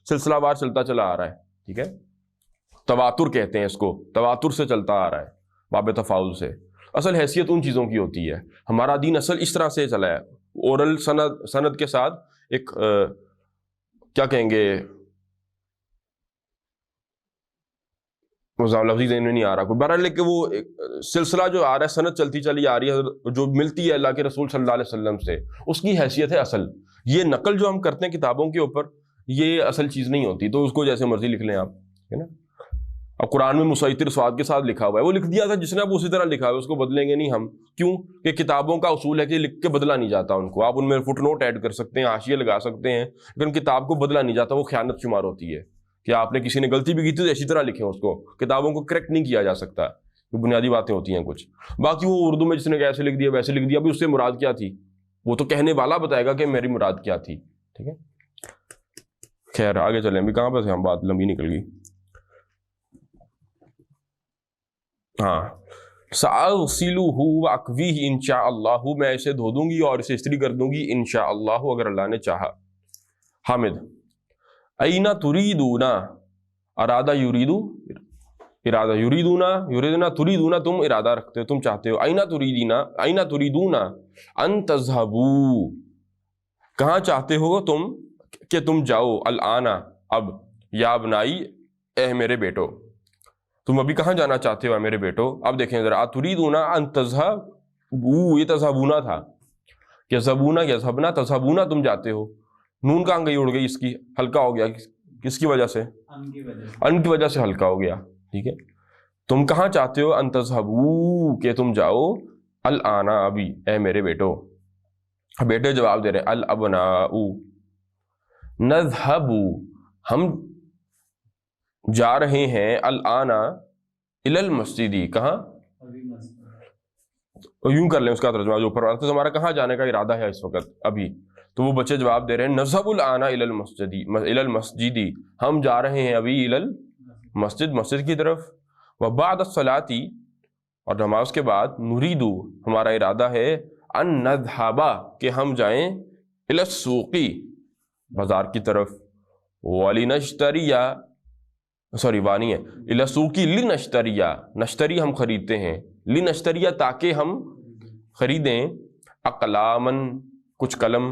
سلسلہ وار چلتا چلا آ رہا ہے, ٹھیک ہے, تواتر کہتے ہیں اس کو, تواتر سے چلتا آ رہا ہے, باب تفاعل سے. اصل حیثیت ان چیزوں کی ہوتی ہے. ہمارا دین اصل اس طرح سے چلا ہے, اورل سند کے ساتھ ایک کیا کہیں گے, لفظی ذہن میں نہیں آ رہا کوئی, بہرحال کہ وہ سلسلہ جو آ رہا ہے, سند چلتی چلی آ رہی ہے جو ملتی ہے اللہ کے رسول صلی اللہ علیہ وسلم سے, اس کی حیثیت ہے اصل. یہ نقل جو ہم کرتے ہیں کتابوں کے اوپر, یہ اصل چیز نہیں ہوتی, تو اس کو جیسے مرضی لکھ لیں آپ, ہے نا. اب قرآن میں مسیطر سواد کے ساتھ لکھا ہوا ہے, وہ لکھ دیا تھا جس نے, اب اسی طرح لکھا ہوا ہے, اس کو بدلیں گے نہیں ہم. کیوں کہ کتابوں کا اصول ہے کہ لکھ کے بدلا نہیں جاتا ان کو. آپ ان میں فٹ نوٹ ایڈ کر سکتے ہیں, حاشیے لگا سکتے ہیں, لیکن کتاب کو بدلا نہیں جاتا, وہ خیانت شمار ہوتی ہے. کہ آپ نے کسی نے غلطی بھی کی تھی تو اسی طرح لکھیں اس کو, کتابوں کو کریکٹ نہیں کیا جا سکتا, وہ بنیادی باتیں ہوتی ہیں کچھ. باقی وہ اردو میں جس نے کیسے لکھ دیا ویسے لکھ دیا, بھی اس سے مراد کیا تھی وہ تو کہنے والا بتائے گا کہ میری مراد کیا تھی, ٹھیک ہے. خیر آگے چلیں, ابھی کہاں پہ سے ہم, بات لمبی نکل گئی. ہاں, سأغسلہ وأکویہ انشاء اللہ, میں اسے دھو دوں گی اور اسے استری کر دوں گی انشاء اللہ, اگر اللہ نے چاہا. حامد, اینا تریدونا, ارادہ یریدو, ارادہ یریدونا, یریدونا تریدونا, تم ارادہ رکھتے ہو, تم چاہتے ہو. اینا تریدینا, اینا تریدونا ان تذهبوا, کہاں چاہتے ہو تم کہ تم جاؤ, الآن اب, یا ابنائی اے میرے بیٹو, تم ابھی کہاں جانا چاہتے ہو میرے بیٹو. اب دیکھیں ذرا, تریدونا ان تذهبوا, یہ تذهبونا تھا, یذهبونا یذهبنا, تذهبونا تم جاتے ہو, نون کہاں گئی, اڑ گئی, اس کی ہلکا ہو گیا, کس کی وجہ سے, ان کی وجہ سے ہلکا ہو گیا, ٹھیک ہے. تم کہاں چاہتے ہو, ان تذهبوا, کہ تم جاؤ, الآن ابھی, اے میرے بیٹو. بیٹے جواب دے رہے, الابناء, نذهب, ہم جا رہے ہیں, الآن الی المسجد, کہاں, یوں کر لیں اس کا ترجمہ جو اوپر والا, تو ہمارا کہاں جانے کا ارادہ ہے اس وقت ابھی. تو وہ بچے جواب دے رہے ہیں, نذهب الآن الی المسجد, الی المسجد, ہم جا رہے ہیں ابھی الی المسجد, مسجد کی طرف. وبعد الصلاۃ, اور نماز کے بعد, نريد, ہمارا ارادہ ہے, ان نذهب, کہ ہم جائیں, الی السوق, بازار کی طرف, ولنشتری, سوری وانی ہے, الی السوق لنشتری, نشتری ہم خریدتے ہیں, لنشتری تاکہ ہم خریدیں, اقلاما, کچھ قلم,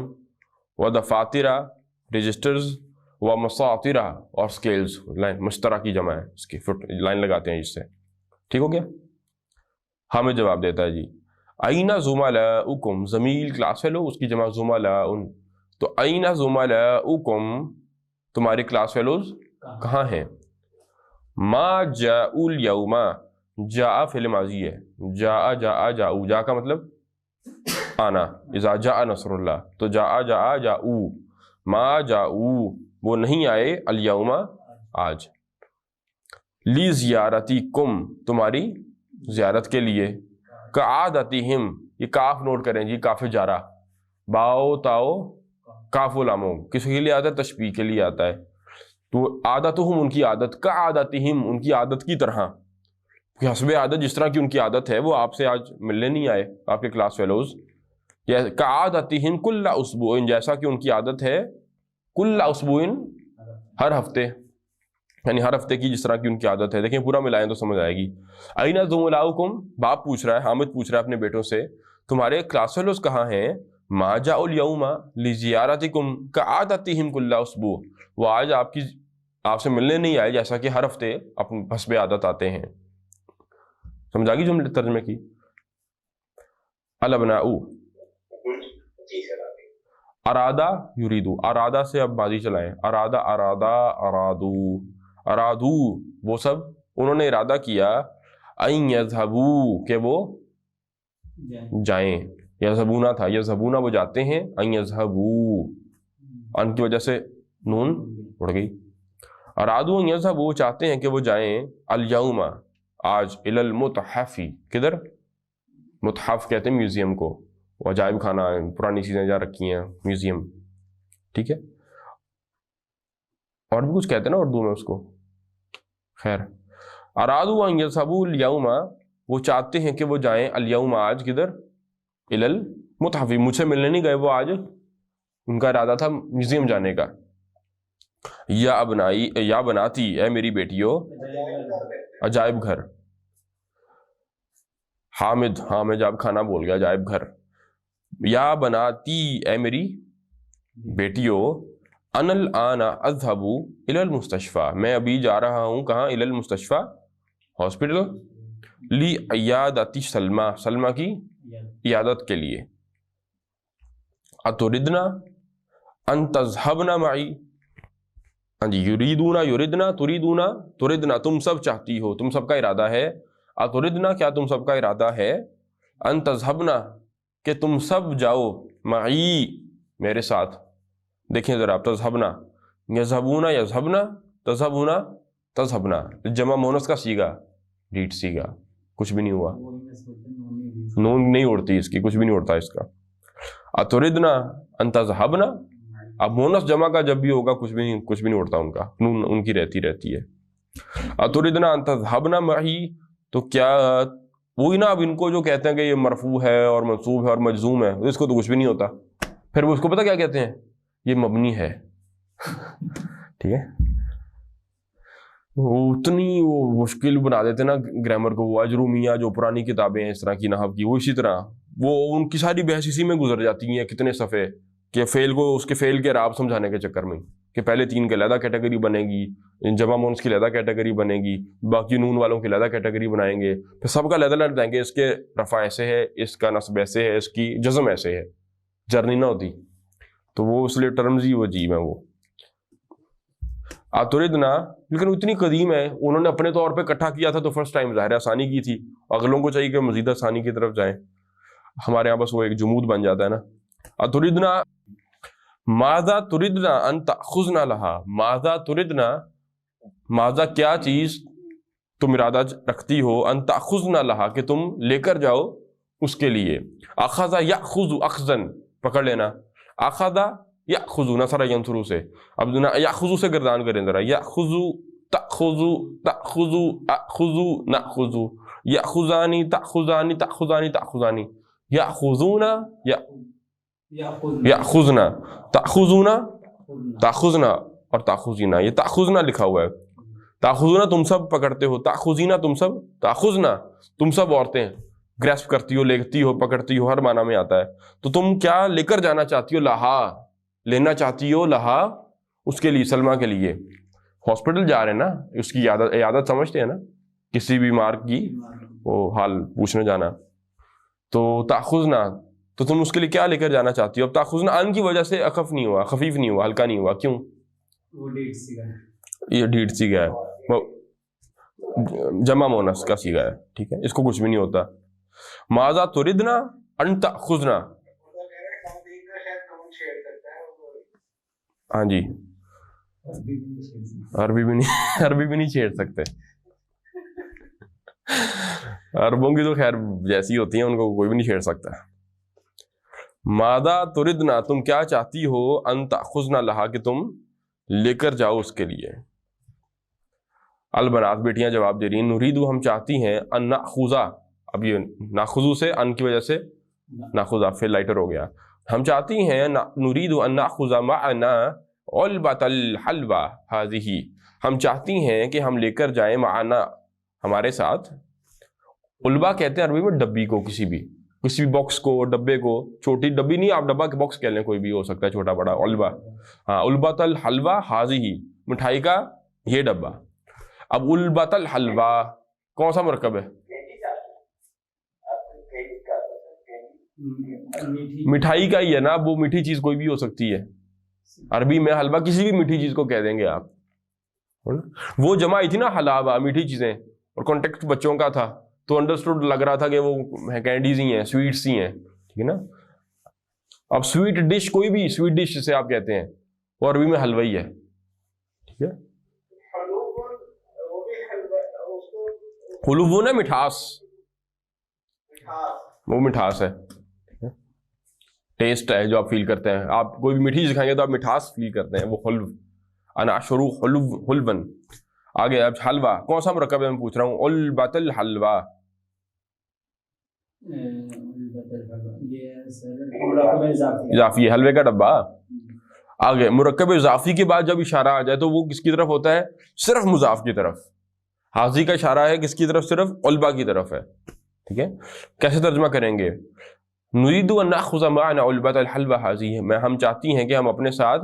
و دفاترہ, رجسٹرز, و مساطرہ, اور سکیلز, لائن مشترہ کی جمع ہے اس کی, لائن لگاتے ہیں اس سے, ٹھیک ہو گیا. ہمیں جواب دیتا ہے جی, اینا زملاؤکم, زمیل کلاس فیلو, اس کی جمع زملاؤن, تو اینا زملاؤکم, تمہارے کلاس فیلوز کہاں ہیں. ما جاءوا اليوم, جاء فعل ماضی ہے, جاء جاء جاؤ, جا کا مطلب آنا, اذا جاء نصر اللہ, تو جاء جاء جاؤ, ما جاؤ, وہ نہیں آئے, الیوم, آج, لی زیارتکم, تمہاری زیارت کے لیے, کعادتہم, یہ کاف نوٹ کریں جی, کاف جارہ, باؤ تاؤ کاف و لامو, کس کے لیے آتا ہے, تشبیہ کے لیے آتا ہے. تو عادتہم, ان کی عادت, کعادتہم, ان کی عادت کی طرح, کہ حسب عادت جس طرح کی ان کی عادت ہے, وہ آپ سے آج ملنے نہیں آئے آپ کے کلاس فیلوز. کعادتہم کل اسبوع, جیسا کہ ان کی عادت ہے, کل اسبوع, ہر ہفتے, یعنی ہر ہفتے کی جس طرح کی ان کی عادت ہے. دیکھیں پورا ملائیں تو سمجھ آئے گی. اینا زملاؤکم, باپ پوچھ رہا ہے, حامد پوچھ رہا ہے اپنے بیٹوں سے, تمہارے کلاس فیلوز کہاں ہیں. ما جاءوا اليوم لزیارتکم کعادتہم کل اسبوع, وہ آج آپ سے ملنے نہیں آئے جیسا کہ ہر ہفتے اپنے حسب عادت آتے ہیں. سمجھا گی جملے ترجمے کی. الابناء, جی سر, ارادہ یریدو, ارادہ سے اب ماضی چلائیں, ارادہ ارادہ ارادو, ارادو, وہ سب انہوں نے ارادہ کیا, این یذهبوا, کہ وہ جائیں, یذهبونا تھا, یذهبونا وہ جاتے ہیں, این یذهبوا, ان کی وجہ سے نون اڑ گئی. ارادو ان یذهبوا, وہ چاہتے ہیں کہ وہ جائیں, الیوم, آج, الی المتحف, کدھر, متحف کہتے ہیں میوزیم کو, عجائب خانہ, پرانی چیزیں جہاں رکھی ہیں, میوزیم, ٹھیک ہے. اور بھی کچھ کہتے ہیں نا اردو میں اس کو, خیر. ارادو ان یذهبوا اليوم، وہ چاہتے ہیں کہ وہ جائیں الیوم آج، کدھر؟ الی المتحف، مجھ سے ملنے نہیں گئے وہ آج، ان کا ارادہ تھا میوزیم جانے کا. یا ابنائی یا بناتی، اے میری بیٹیوں، عجائب گھر. حامد، ہاں میں جب کھانا بول گیا، عجائب گھر. یا بناتی، اے میری بیٹیوں، ان الآن اذهب الی المستشفى، میں ابھی جا رہا ہوں کہاں؟ الی المستشفى، ہاسپٹل. لی عیادت سلمى، سلمى کی عیادت کے لیے. اتردنا ان تذهبن معی، ہاں جی. یریدونا، یریدنا، تریدونا، تردنا، تم سب چاہتی ہو، تم سب کا ارادہ ہے. اتردنا، کیا تم سب کا ارادہ ہے؟ ان تذهبن، کہ تم سب جاؤ، معی، میرے ساتھ. دیکھیں ذرا، تذهبنا، یذهبون، یذهبنا، تذهبون، تذهبنا، جمع مونس کا سیگا، ڈیٹ سیگا، کچھ بھی نہیں ہوا، نون نہیں اڑتی اس کی، کچھ بھی نہیں اڑتا اس کا. اتردنا ان تذهبنا، اب مونس جمع کا جب بھی ہوگا کچھ بھی نہیں اڑتا ان کا، نون ان کی رہتی ہے. اتردنا ان تذهبن معی، تو کیا وہی نا، اب ان کو جو کہتے ہیں کہ یہ مرفوع ہے اور منصوب ہے اور مجزوم ہے، اس کو تو کچھ بھی نہیں ہوتا. پھر وہ اس کو پتہ کیا کہتے ہیں؟ یہ مبنی ہے. ٹھیک ہے، وہ اتنی وہ مشکل بنا دیتے نا گرامر کو. وہ اجرومیہ جو پرانی کتابیں ہیں اس طرح کی نحو کی، وہ اسی طرح وہ ان کی ساری بحث اسی میں گزر جاتی ہیں، کتنے صفحے کہ فعل کو، اس کے فعل کے اعراب سمجھانے کے چکر میں، کہ پہلے 3 کی علیحدہ کیٹیگری بنے گی، جمع مونس کی علیحدہ کیٹیگری بنے گی، باقی نون والوں کی علیحدہ کیٹیگری بنائیں گے، پھر سب کا علیحدہ لڑ دیں گے، اس کے رفع ایسے ہے، اس کا نصب ایسے ہے، اس کی جزم ایسے ہے، جرنی نہ ہوتی. تو وہ اس لیے ٹرمز ہی عجیب ہیں وہ. اتردنا، لیکن اتنی قدیم ہے، انہوں نے اپنے طور پہ اکٹھا کیا تھا تو فرسٹ ٹائم ظاہر آسانی کی تھی، اگلوں کو چاہیے کہ مزید آسانی کی طرف جائیں. ہمارے یہاں بس وہ ایک جمود بن جاتا ہے نا. اتردنا ماذا تردنا ان تأخذنا لها، ماذا تردنا، ماذا کیا چیز تم ارادہ رکھتی ہو، ان تأخذنا لها کہ تم لے کر جاؤ اس کے لیے. اخذ یأخذ اخذا، پکڑ لینا. اخذ یأخذ نصر ینصر سے، اب یأخذ سے گردان کریں ذرا. یأخذ، تأخذ، تأخذ، اخذ، نأخذ، یأخذانی، تأخذانی، تأخذانی، تأخذانی، یأخذون، یأخذنا، تأخذون، تأخذنا اور تأخذینا. یہ تأخذنا لکھا ہوا ہے. تأخذنا تم سب پکڑتے ہو، تأخذینا تم سب، تأخذنا تم سب عورتیں گریسپ کرتی ہو، لیتی ہو، پکڑتی ہو، ہر معنی میں آتا ہے. تو تم کیا لے کر جانا چاہتی ہو؟ لہا، لینا چاہتی ہو، لہا، اس کے لیے، سلمہ کے لیے. ہاسپٹل جا رہے ہیں نا، اس کی عیادت سمجھتے ہیں نا، کسی بیمار کی وہ حال پوچھنے جانا. تو تأخذنا، تو تم اس کے لیے کیا لے کر جانا چاہتی ہو؟ اب تأخذنا ان کی وجہ سے اخف نہیں ہوا، خفیف نہیں ہوا، ہلکا نہیں ہوا. کیوں؟ یہ ڈیٹ سی گیا ہے، جمع مونس کا سیگا ہے. ٹھیک ہے، اس کو کچھ بھی نہیں ہوتا. ماذا تردنا ان تأخذنا، ہاں جی، عربی بھی نہیں چھیڑ سکتے. عربوں کی تو خیر جیسی ہوتی ہیں ان کو کوئی بھی نہیں چھیڑ سکتا. ماذا تردنا، تم کیا چاہتی ہو، ان تأخذنا لہا کہ تم لے کر جاؤ اس کے لیے. البنات، بیٹیاں جواب دے رہی ہیں. نریدو، ہم چاہتی ہیں، ان ناخذا، اب یہ ناخذو سے ان کی وجہ سے ناخذا پھر لائٹر ہو گیا. ہم چاہتی ہیں، نریدو ان ناخذ معنا علبۃ الحلوى هذه، ہم چاہتی ہیں کہ ہم لے کر جائیں معنا، ہمارے ساتھ. علبہ کہتے ہیں عربی میں ڈبی کو، کسی بھی باکس کو، ڈبے کو. چھوٹی ڈبی نہیں، آپ ڈبہ کے باکس کہہ لیں، کوئی بھی ہو سکتا ہے، چھوٹا بڑا. علبہ، ہاں، علبۃ الحلوى هذه، مٹھائی کا یہ ڈبہ. اب علبۃ الحلوى کون سا مرکب ہے؟ مٹھائی کا ہی ہے نا، وہ میٹھی چیز کوئی بھی ہو سکتی ہے. عربی میں حلوہ کسی بھی میٹھی چیز کو کہہ دیں گے آپ. وہ جمع آئی تھی نا حلاوہ، میٹھی چیزیں، اور کانٹیکٹ بچوں کا تھا تو انڈرسٹوڈ لگ رہا تھا کہ وہ کینڈیز ہی ہیں، سویٹس ہی ہیں. ٹھیک ہے نا. اب سویٹ ڈش، کوئی بھی سویٹ ڈش جسے آپ کہتے ہیں، وہ عربی میں حلوہ ہی ہے. ٹھیک ہے، حلوون ہے مٹھاس، وہ مٹھاس ہے، ٹیسٹ ہے جو آپ فیل کرتے ہیں. آپ کوئی بھی میٹھی چیز کھائیں گے تو آپ مٹھاس فیل کرتے ہیں، وہ حلو. انا اشرب حلون. آگے اب حلوہ کون سا مرکب ہے میں پوچھ رہا ہوں، علبۃ الحلوہ، اضافی حلوے کا ڈبہ۔ آگے مرکب اضافی کے بعد جب اشارہ آ جائے تو وہ کس کی طرف ہوتا ہے؟ صرف مضاف کی طرف۔ حاضی کا اشارہ ہے کس کی طرف؟ صرف علبہ کی طرف ہے، ٹھیک ہے؟ کیسے ترجمہ کریں گے؟ نريد ان ناخذ معنا علبۃ الحلوہ حاضی، میں ہم چاہتی ہیں کہ ہم اپنے ساتھ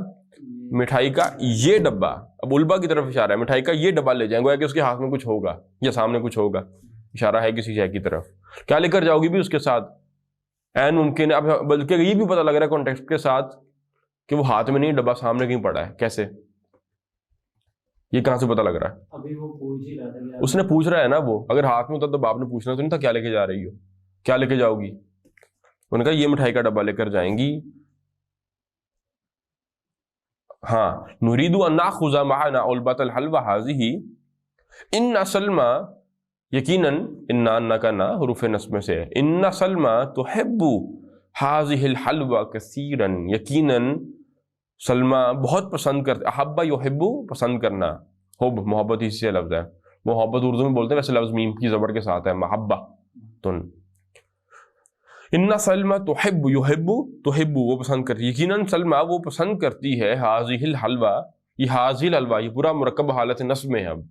مٹھائی کا یہ ڈبہ، اب علبہ کی طرف اشارہ ہے، مٹھائی کا یہ ڈبہ لے جائیں گے کہ اس کے ہاتھ میں کچھ ہوگا یا سامنے کچھ ہوگا، اشارہ ہے کسی شے کی طرف۔ کیا لے کر جاؤ گی بھی اس کے ساتھ؟ عین ممکن ہے، اب بلکہ یہ بھی پتہ لگ رہا ہے کانٹیکسٹ کے ساتھ کہ وہ ہاتھ میں نہیں، ڈبہ سامنے کہیں پڑا ہے، کیسے؟ یہ کہاں سے پتہ لگ رہا ہے؟ ابھی وہ پوچھ ہی رہا تھا کہ اس نے پوچھ رہا ہے نا، وہ اگر ہاتھ میں ہوتا تو باپ نے پوچھنا تو نہیں تھا کیا لے کے جا رہی ہو، کیا لے کے جاؤ گی؟ انہوں نے کہا یہ مٹھائی کا ڈبہ لے کر جائیں گی۔ ہاں، نريد ان ناخذ معنا علبۃ الحلوہ حاضی، ان سلمى، یقیناً ان کا نا حروف نصب میں سے، ان سلمى تحب هذه الحلوى كثيرا، یقیناً سلمى بہت پسند کرتے، احب یحب پسند کرنا، حب محبت ہی سے لفظ ہے، محبت اردو میں بولتے ہیں، ویسے لفظ میم کی زبر کے ساتھ ہے، محبہ تن۔ ان سلمى تحب یحب تحب وہ پسند کرتی، یقیناً سلمى وہ پسند کرتی ہے هذه الحلوى، یہ هذه الحلوى یہ پورا مرکب حالت نصب میں ہے، اب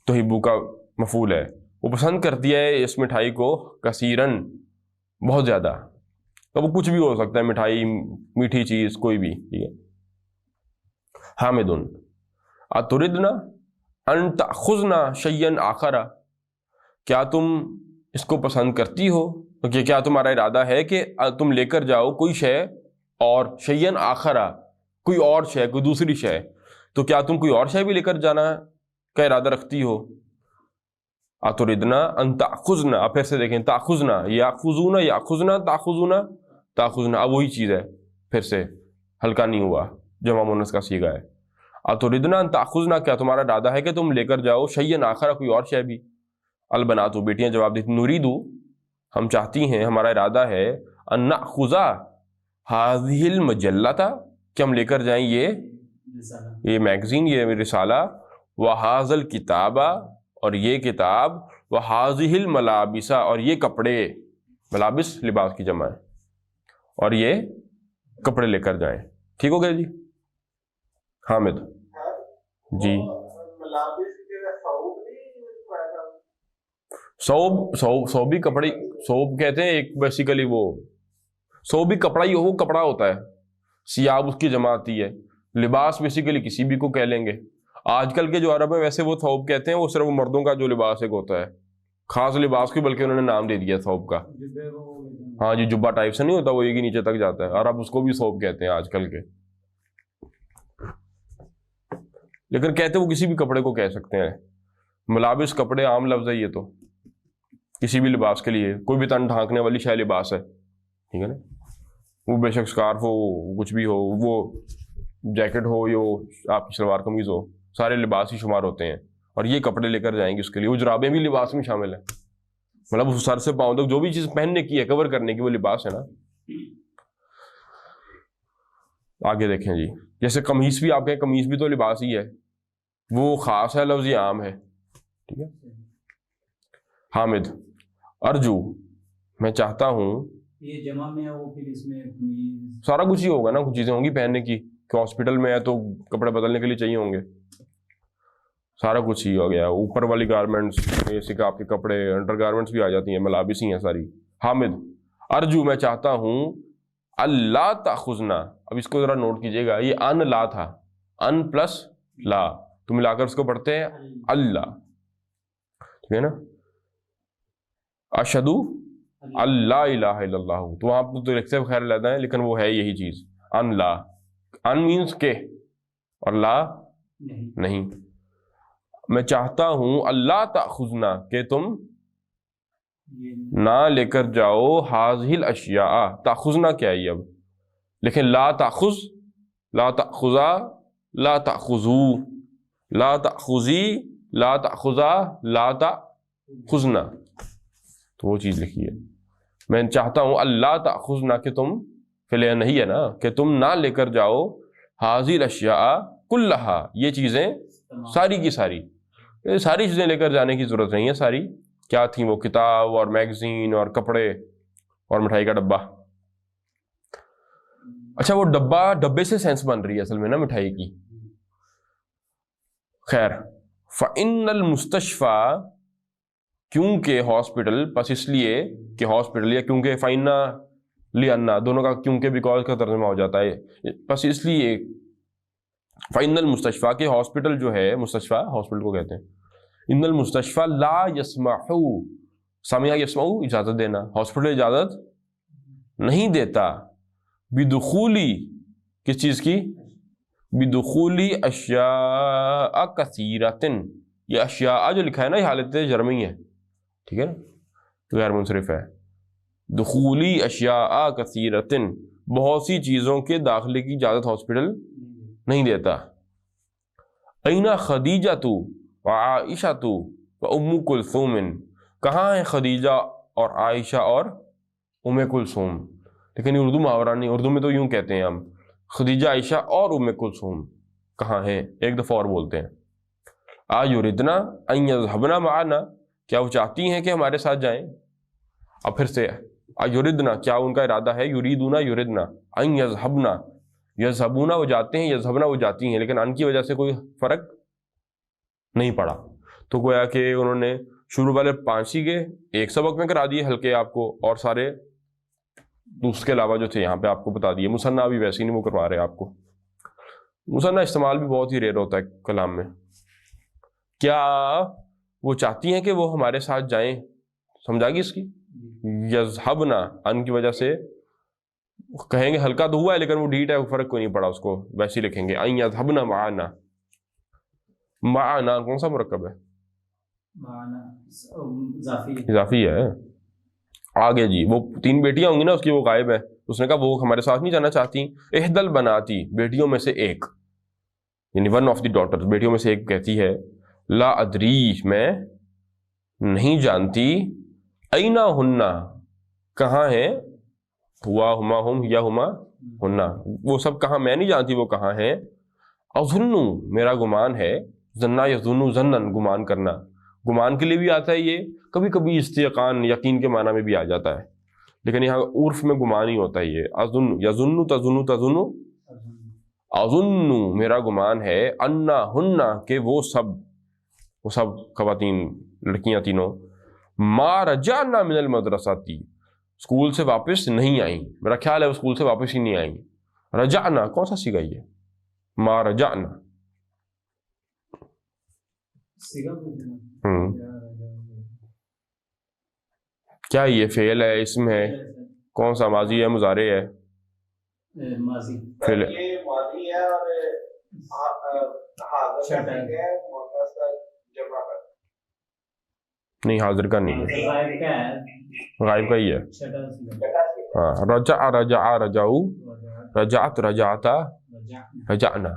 تحب کا مفعول ہے، وہ پسند کرتی ہے اس مٹھائی کو، کثیرن بہت زیادہ، تو وہ کچھ بھی ہو سکتا ہے، مٹھائی، میٹھی چیز، کوئی بھی، ٹھیک ہے۔ حامدن اتردنا ان تأخذنا شیئا آخر، کیا تم اس کو پسند کرتی ہو، کہ کیا تمہارا ارادہ ہے کہ تم لے کر جاؤ کوئی شے اور، شیئا آخر کوئی اور شے، کوئی دوسری شے، تو کیا تم کوئی اور شے بھی لے کر جانا کا ارادہ رکھتی ہو؟ اتردنا ان تأخذنا، اب پھر سے دیکھیں، تأخذنا، یاخذون یاخذنا، تأخذنا تأخذنا، اب وہی چیز ہے، پھر سے ہلکا نہیں ہوا، جمع مؤنث کا صیغہ ہے۔ اتردنا ان تأخذنا، کیا تمہارا ارادہ ہے کہ تم لے کر جاؤ شیئا آخر کوئی اور شے بھی؟ البنات بیٹیاں جواب دیتی، نريد ہم چاہتی ہیں، ہمارا ارادہ ہے، ان نأخذ هذه المجلۃ کہ ہم لے کر جائیں یہ میگزین، یہ رسالہ، وهذا الکتاب اور یہ کتاب، وهذه الملابس اور یہ کپڑے، ملابس لباس کی جمع ہے، اور یہ کپڑے لے کر جائیں، ٹھیک ہو گیا جی؟ حامد جی، صوبی کپڑے، صوب کہتے ہیں ایک بیسیکلی وہ صوبی کپڑا ہی، وہ کپڑا ہوتا ہے، سیاب اس کی جمع آتی ہے، لباس بیسیکلی کسی بھی کو کہہ لیں گے، آج کل کے جو عرب ہیں ویسے وہ ثوب کہتے ہیں، وہ صرف مردوں کا جو لباس ایک ہوتا ہے، خاص لباس کو بلکہ انہوں نے نام دے دیا ثوب کا، ہاں جی، جبہ ٹائپ سے نہیں ہوتا، وہ ایک ہی نیچے تک جاتا ہے، عرب اس کو بھی ثوب کہتے ہیں آج کل کے، لیکن کہتے وہ کسی بھی کپڑے کو کہہ سکتے ہیں، ملابس کپڑے عام لفظ ہے یہ تو، کسی بھی لباس کے لیے، کوئی بھی تن ڈھانکنے والی شے لباس ہے، ٹھیک ہے نا، وہ بے شک سکارف ہو، کچھ بھی ہو، وہ جیکٹ ہو یا آپ کی شلوار قمیض ہو، سارے لباس ہی شمار ہوتے ہیں، اور یہ کپڑے لے کر جائیں گے اس کے لیے، وہ جرابیں بھی لباس میں شامل ہیں، مطلب سر سے پاؤں تک جو بھی چیز پہننے کی ہے، کور کرنے کی، وہ لباس ہے نا۔ آگے دیکھیں جی، جیسے قمیص بھی آپ کہیں، قمیص بھی تو لباس ہی ہے، وہ خاص ہے لفظ، یہ عام ہے، ٹھیک ہے۔ حامد ارجو میں چاہتا ہوں، یہ جمع میں ہے، وہ پھر اس میں سارا کچھ ہی ہوگا نا، کچھ چیزیں ہوں گی پہننے کی، کہ ہاسپٹل میں ہے تو کپڑے بدلنے کے لیے چاہیے ہوں گے، سارا کچھ ہی ہو گیا، اوپر والی گارمنٹس، بیسک آپ کے کپڑے، انڈر گارمنٹس بھی آ جاتی ہیں، ملابس ہی ہیں ساری۔ حامد ارجو میں چاہتا ہوں، اللہ تأخذنا، اب اس کو ذرا نوٹ کیجیے گا، یہ ان لا تھا، ان پلس لا، تو ملا کر اس کو پڑھتے ہیں اللہ، ٹھیک ہے نا، اشہدو اللہ الہ الا اللہ، تو وہاں تو لکھتے خیر لیتا ہے، لیکن وہ ہے یہی چیز، ان لا، ان مینس کے، اور لا نہیں، میں چاہتا ہوں اللہ تأخذنا کہ تم نہ لے کر جاؤ هذه الاشیاء، تأخذنا کیا ہے اب، لیکن لا تأخذ، لا تأخذا، لا تأخذو، لا تأخذی، لا تأخذا، لا تأخذنا، تو وہ چیز لکھی ہے، میں چاہتا ہوں اللہ تأخذنا کہ تم، فعل نہیں ہے نا، کہ تم نہ لے کر جاؤ هذه الاشیاء کلھا، یہ چیزیں ساری کی ساری. یہ ساری چیزیں لے کر جانے کی ضرورت نہیں ہے. ساری کیا تھیں وہ؟ کتاب اور میگزین اور کپڑے اور مٹھائی کا ڈبہ. اچھا وہ ڈبے سے سینس بن رہی ہے اصل میں نا مٹھائی کی. خیر فَإِنَّ الْمُسْتَشْفَى کیونکہ ہاسپٹل، پس اس لیے کہ ہاسپٹل، یا کیونکہ فَإِنَّ لِأَنَّ دونوں کا کیونکہ بیکاز کا ترجمہ ہو جاتا ہے. پس اس لیے فَإِنَّ الْمُسْتَشْفَى کہ ہاسپٹل جو ہے، مستشفیٰ ہاسپٹل کو کہتے ہیں. ان المستشفیٰ لا يسمح، سمع یسمع اجازت دینا، ہاسپٹل اجازت نہیں دیتا بدخولی کس چیز کی؟ بدخولی اشیاء کثیرۃ. یہ اشیاء جو لکھا ہے نا یہ حالت جرمی ہے، ٹھیک ہے نا، غیر منصرف ہے. دخولی اشیاء کثیرۃ بہت سی چیزوں کے داخلے کی اجازت ہاسپٹل نہیں دیتا. این خدیجۃ وعائشۃ وام کلثوم، کہاں ہیں خدیجہ اور عائشہ اور ام کلثوم؟ لیکن اردو محاورہ نہیں، اردو میں تو یوں کہتے ہیں ہم خدیجہ عائشہ اور ام کلثوم کہاں ہیں. ایک دفعہ اور بولتے ہیں آیردنا ان یذهبن معنا، کیا وہ چاہتی ہیں کہ ہمارے ساتھ جائیں؟ اب پھر سے آیردنا، کیا ان کا ارادہ ہے؟ یریدون یردنا ان یذهبن، یذهبون وہ جاتے ہیں، یذهبن وہ جاتی ہیں، لیکن ان کی وجہ سے کوئی فرق نہیں پڑا. تو گویا کہ انہوں نے شروع والے 5 سیغے ایک سبق میں کرا دیے ہلکے آپ کو، اور سارے اس کے علاوہ جو تھے یہاں پہ آپ کو بتا دیے. مثنیٰ بھی ویسے ہی نہیں وہ کروا رہے آپ کو. مثنیٰ استعمال بھی بہت ہی ریئر ہوتا ہے کلام میں. کیا وہ چاہتی ہیں کہ وہ ہمارے ساتھ جائیں؟ سمجھا گی اس کی؟ یذہبنا ان کی وجہ سے کہیں گے ہلکا تو ہوا ہے لیکن وہ ڈیٹ ہے، فرق کوئی نہیں پڑا، اس کو ویسے ہی لکھیں گے ان یذہبنا معنا. معنا کون سا مرکب ہے؟ اضافی ہے. آگے جی وہ 3 بیٹیاں ہوں گی نا اس کی، وہ غائب ہے. اس نے کہا وہ ہمارے ساتھ نہیں جانا چاہتی. احدل بناتی، بیٹیوں میں سے ایک، یعنی ون آف دی ڈاٹر، بیٹیوں میں سے ایک کہتی ہے لا ادری، میں نہیں جانتی، اینا ہننا کہاں ہیں، ہوا ہما ہم یا ہما ہننا وہ سب کہاں، میں نہیں جانتی وہ کہاں ہیں. اظن میرا گمان ہے، ظنا یظن ظنن گمان کرنا، گمان کے لیے بھی آتا ہے یہ، کبھی کبھی استیقان یقین کے معنی میں بھی آ جاتا ہے، لیکن یہاں عرف میں گمان ہی ہوتا ہے یہ. اظن یظن تظن تظن، اظن میرا گمان ہے، انا ہننا کہ وہ سب خواتین لڑکیاں تینوں، ما رجعنا من المدرسہ تھی، اسکول سے واپس نہیں آئیں. میرا خیال ہے وہ اسکول سے واپس ہی نہیں آئیں. رجعنا کون سا سیگا یہ؟ ما رجعنا. کیا یہ فعل ہے، اسم ہے، کون سا ماضی ہے مضارع ہے؟ ماضی. فعل یہ ماضی ہے اور حاضر کا ہے، مؤنث کا جمع کا نہیں، حاضر کا نہیں ہے، غائب کا ہے، غائب کا ہی ہے. ہاں رجع رجع رجعو، رجعت رجعتا رجعنا.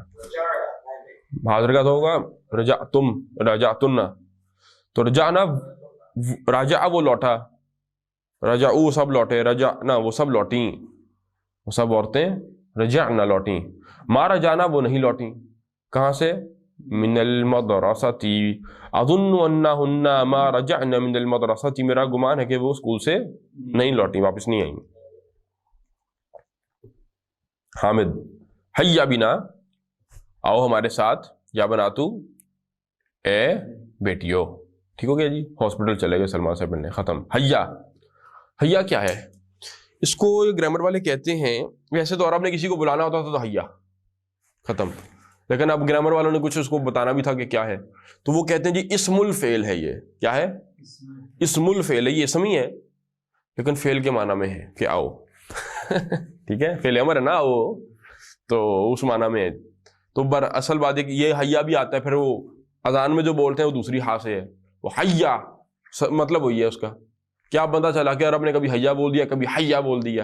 حاضر کا تو ہوگا رجعتم رجعتن. تو رجعنا راجع وہ لوٹا، رجعو سب لوٹے، رجعنا وہ سب لوٹیں، وہ سب عورتیں رجعنا لوٹیں. ما رجعنا وہ نہیں لوٹیں، کہاں سے؟ من المدرسۃ. اظن انہن ما رجعنا من المدرسۃ، میرا گمان ہے کہ وہ اسکول سے نہیں لوٹیں، واپس نہیں آئیں. حامد حیا بنا، آؤ ہمارے ساتھ، یا بناتو اے بیٹیو. ٹھیک ہو گیا جی. ہاسپٹل چلے گئے سلمان صاحب نے، ختم. حیا، حیا کیا ہے؟ اس کو گرامر والے کہتے ہیں، ویسے تو عرب نے کسی کو بلانا ہوتا تھا تو حیا، ختم. لیکن اب گرامر والوں نے کچھ اس کو بتانا بھی تھا کہ کیا ہے، تو وہ کہتے ہیں جی اسم الفعل ہے. یہ کیا ہے؟ اسم الفعل ہے. یہ اسم ہی ہے لیکن فعل کے معنی میں ہے کہ آؤ. ٹھیک ہے، فعل امر ہے نا وہ، تو اس معنی میں ہے. تو اصل بات ہے کہ یہ حیا بھی آتا ہے، پھر وہ اذان میں جو بولتے ہیں وہ دوسری ہا سے ہے، وہ حیا مطلب وہی ہے اس کا. کیا پتہ چلا کہ عرب نے کبھی حیا بول دیا، کبھی حیا بول دیا.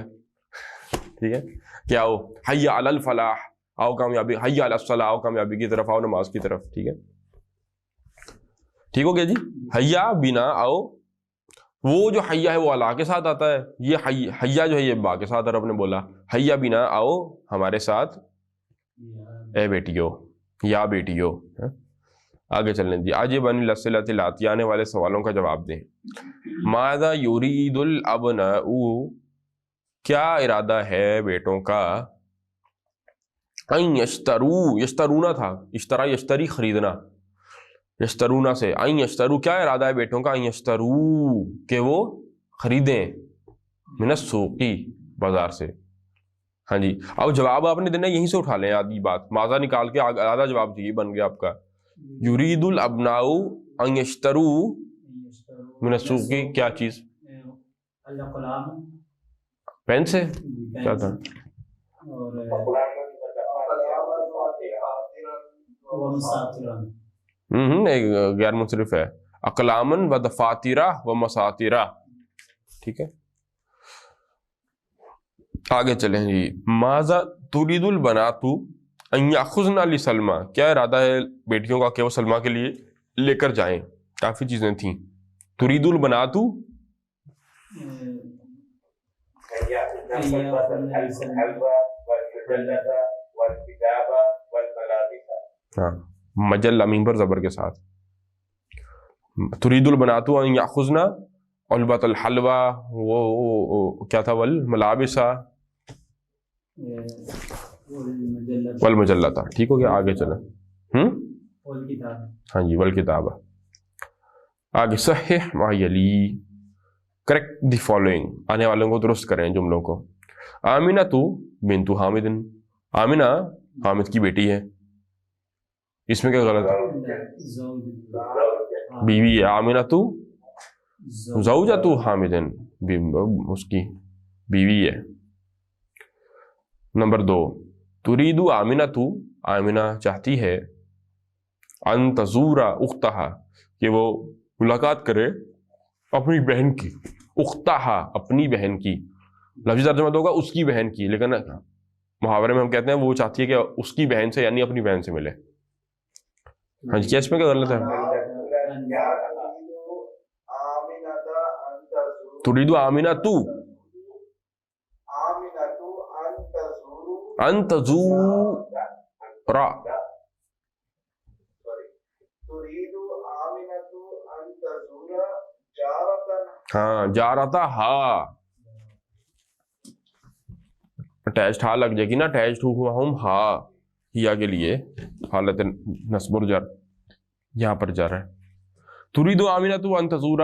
ٹھیک ہے، کیا آؤ حیا علی الفلاح، آؤ کامیابی، حیا علی الصلاح، آؤ کامیابی کی طرف، آؤ نماز کی طرف. ٹھیک ہے، ٹھیک ہو گیا جی. حیا بنا آؤ، وہ جو حیا ہے وہ اللہ کے ساتھ آتا ہے، یہ حیا جو ہے یہ با کے ساتھ عرب نے بولا. حیا بنا آؤ ہمارے ساتھ، اے بیٹیو یا بیٹیو. آگے چلیں جی. عجبا للأسئلة الآتیہ، آنے والے سوالوں کا جواب دیں. ماذا یرید الابناء، کیا ارادہ ہے بیٹوں کا. ان یشترو، یشترونا تھا، اشترا یشتری خریدنا، یشترونا سے ان یشترو، کیا ارادہ ہے بیٹوں کا. ان یشترو کہ وہ خریدیں، من السوقی بازار سے. ہاں جی، اب جواب آپ نے دینا یہیں سے اٹھا لیں. آدھی بات ماذا نکال کے آدھا جواب چاہیے، بن گیا آپ کا. یرید الابناء ان یشترو من السوقی، کیا چیز. الاقلام، پین سے کیا تھا. اور ومساطرا، ایک غیر منصرف ہے. اقلامن و دفاترہ و مساطرہ. ٹھیک ہے، آگے چلیں جی. ماذا ترید البنات ان یاخذن لسلمى، کیا ارادہ ہے بیٹیوں کا کہ وہ سلمہ کے لیے لے کر جائیں. کافی چیزیں تھیں. ترید البنات، ہاں مجل امین پر زبر کے ساتھ. ترید البنات ان یاخذن علبۃ الحلوہ، وہ کیا تھا، والملابس والمجلۃ. ٹھیک ہو گیا، آگے چلیں. ہاں جی، والکتاب. آگے صحیح ما یلی، کریکٹ دی فالوئنگ، آنے والوں کو درست کریں جملوں کو. آمنہ بنت حامد، آمنہ حامد کی بیٹی ہے. اس میں کیا غلط ہے، بیوی ہے. آمنہ زوجۃ حامد، اس کی بیوی ہے. نمبر 2، ترید آمنہ، آمنہ چاہتی ہے، ان تزور اختہا، کہ وہ ملاقات کرے اپنی بہن کی. اختہا اپنی بہن کی، لفظی ترجمہ تو ہوگا اس کی بہن کی، لیکن محاورے میں ہم کہتے ہیں وہ چاہتی ہے کہ اس کی بہن سے، یعنی اپنی بہن سے ملے. ہاں جی، کیا اس میں کیا غلط ہے. ترید آمنہ ان تزور، ہاں جارتا ہا، اٹیچڈ ہا لگ جائے گی نا، اٹیچڈ ہوا ہوں ہا ہیا کے لیے، حالت نصب و جر، یہاں پر جر ہے. ترید آمنہ ان تزور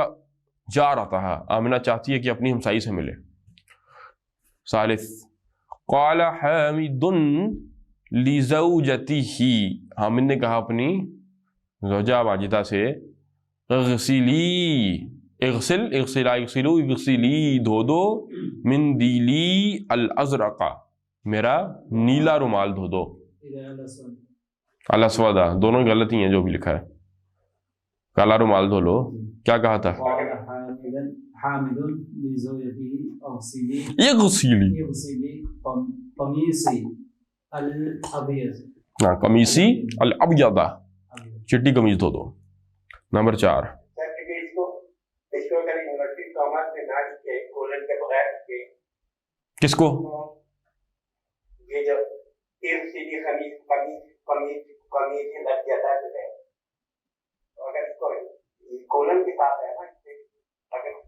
جارتہا، آمنہ چاہتی ہے کہ اپنی ہمسائی سے ملے. ثالث، قال حامد لزوجتہ، حامد نے کہا اپنی زوجہ ماجدہ سے، اغسلی، اغسل، اغسلا، اغسلو، اغسلی، دھو دو، مندیلی الازرق، میرا نیلا رومال دھو دو. الاسودہ، دونوں غلطی ہیں جو بھی لکھا ہے. کالا رومال دھو لو. کیا کہا تھا، حامد لزوجته اغسلی، اغسلی قمیصی الابیض، ہاں قمیصی الابیض، چٹی قمیض دھو دو. نمبر 4، کس کو، یہ جو سیدھی قمیص لگ جاتا ہے، اگر اس کو کولن کے ساتھ ہے نا،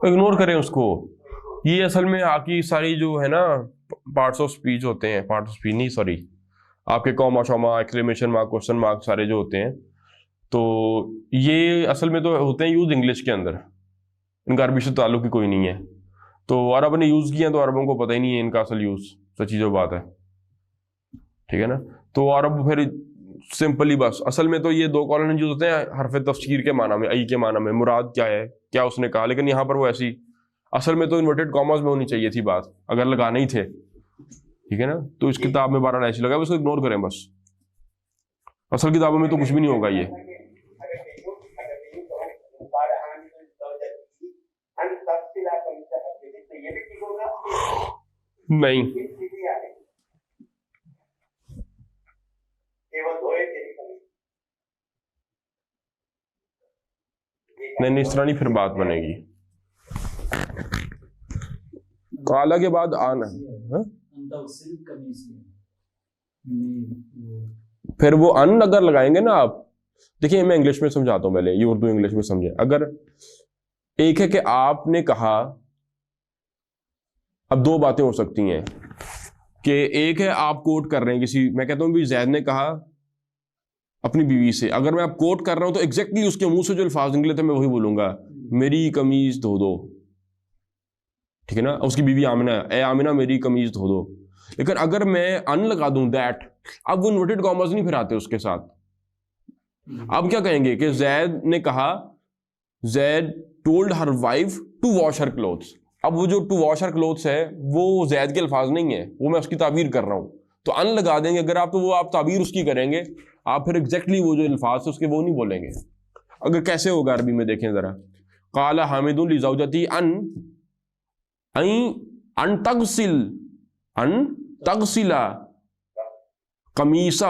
اگنور کریں اس کو. یہ اصل میں آپ کی ساری جو ہے نا پارٹس آف اسپیچ ہوتے ہیں، پارٹس آف اسپیچ نہیں، سوری، آپ کے کوما شوما، ایکسکلیمیشن مارک، کوشچن مارک سارے جو ہوتے ہیں، تو یہ اصل میں تو ہوتے ہیں یوز انگلش کے اندر، ان کا عربی سے تعلق ہی کوئی نہیں ہے. تو عرب نے یوز کیے ہیں تو عربوں کو پتہ ہی نہیں ہے ان کا اصل یوز، سچی جو بات ہے. ٹھیک ہے نا، تو عرب پھر سمپلی بس، اصل میں تو یہ 2 کالن یوز ہوتے ہیں حرف تفسیر کے معنی میں، ای کے معنی میں، مراد کیا ہے، کیا اس نے کہا. لیکن یہاں پر وہ ایسی، اصل میں تو انورٹڈ کاماز میں ہونی چاہیے تھی بات، اگر لگانا ہی تھے. ٹھیک ہے نا، تو اس کتاب میں 12 ایسی لگا، اس کو اگنور کریں بس. اصل کتابوں میں تو کچھ بھی نہیں ہوگا یہ. نہیں نہیں، اس طرح نہیں پھر بات بنے گی. کالا کے بعد آنا، پھر وہ ان اگر لگائیں گے نا آپ دیکھیں میں انگلش میں سمجھاتا ہوں پہلے، یہ اردو انگلش میں سمجھیں. اگر ایک ہے کہ آپ نے کہا، اب دو باتیں ہو سکتی ہیں کہ ایک ہے آپ کوٹ کر رہے ہیں کسی، میں کہتا ہوں بھی زید نے کہا اپنی بیوی سے، اگر میں آپ کوٹ کر رہا ہوں تو ایگزیکٹلی اس کے منہ سے جو الفاظ نکلے تھے میں وہی بولوں گا، میری قمیض دھو دو، ٹھیک ہے نا. اس کی بیوی آمنہ ہے، اے آمنہ میری قمیض دھو دو. لیکن اگر میں ان لگا دوں دیٹ، اب وہ انورٹڈ کاماز نہیں پھر آتے اس کے ساتھ. اب کیا کہیں گے کہ زید نے کہا، Zaid told her wife to wash her clothes. اب وہ جو ٹو واش ہر کلوتھس ہے وہ زید کے الفاظ نہیں ہیں، وہ میں اس کی تعبیر کر رہا ہوں، تو ان لگا دیں گے اگر آپ، تو وہ آپ تعبیر اس کی کریں گے، آپ پھر ایگزیکٹلی وہ جو الفاظ اس کے وہ نہیں بولیں گے. اگر کیسے ہوگا عربی میں دیکھیں ذرا. قال حامد لزوجتی ان تغسل قمیصہ،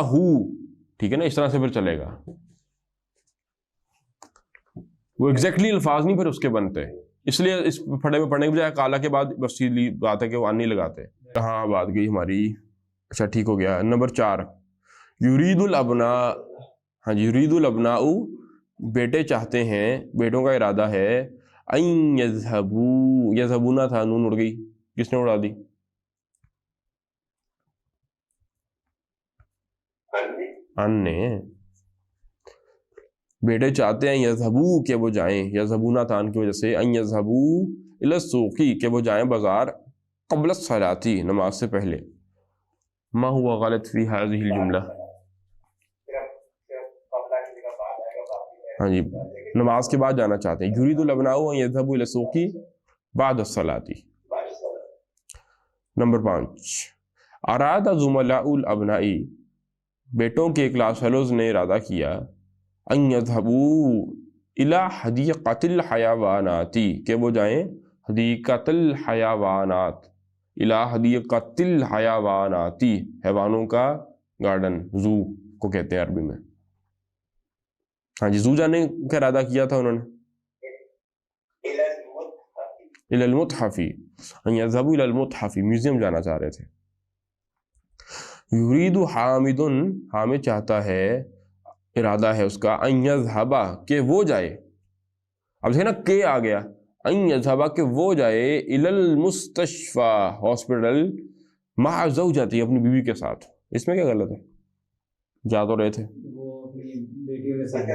ٹھیک ہے نا، اس طرح سے پھر چلے گا. وہ ایگزیکٹلی الفاظ نہیں پھر اس کے بنتے، اس لیے اس پڑھنے میں پڑھنے کے بجائے کالا کے بعد بس سیدھی بات ہے کہ وہ ان نہیں لگاتے. کہاں بات گئی ہماری؟ اچھا ٹھیک ہو گیا. نمبر 4 یرید الابناء. ہاں جی، یرید الابناء بیٹے چاہتے ہیں، بیٹوں کا ارادہ ہے. این یذهبوا، یذهبون تھا، نون اڑ گئی، کس نے اڑا دی؟ ان نے. بیٹے چاہتے ہیں یذهبوا کہ وہ جائیں، یذهبون تھا ان کی وجہ سے، ان یذهبوا الی السوق کہ وہ جائیں بازار، قبل الصلاۃ نماز سے پہلے. ما هو غلط فی هذه الجملہ؟ ہاں جی، نماز کے بعد جانا چاہتے ہیں. یرید الابناء ان یذهبوا الی السوق بعد الصلاۃ. نمبر 5 اراد زملاء الابناء، بیٹوں کے کلاس فیلوز نے ارادہ کیا، ان یذهبوا الی حدیقۃ الحیوانات کہ وہ جائیں حدیقۃ الحیوانات، الی حدیقۃ الحیوانات حیوانوں کا گارڈن، زو کو کہتے ہیں عربی میں. ہاں جی، زو جانے کا ارادہ کیا تھا انہوں نے. الی المتحف، ان یذهبوا الی المتحف، میوزیم جانا چاہ رہے تھے. یرید حامد، حامد چاہتا ہے، ارادہ ہے اس کا، ان یذهب کہ وہ جائے. اب دیکھیں نا کہ آ گیا، ان یذهب کہ وہ جائے، الی المستشفى ہاسپٹل، مع زوجتی اپنی بیوی کے ساتھ. اس میں کیا غلط ہے؟ جا تو رہے تھے. وہ اپنی بیٹیوں کے ساتھ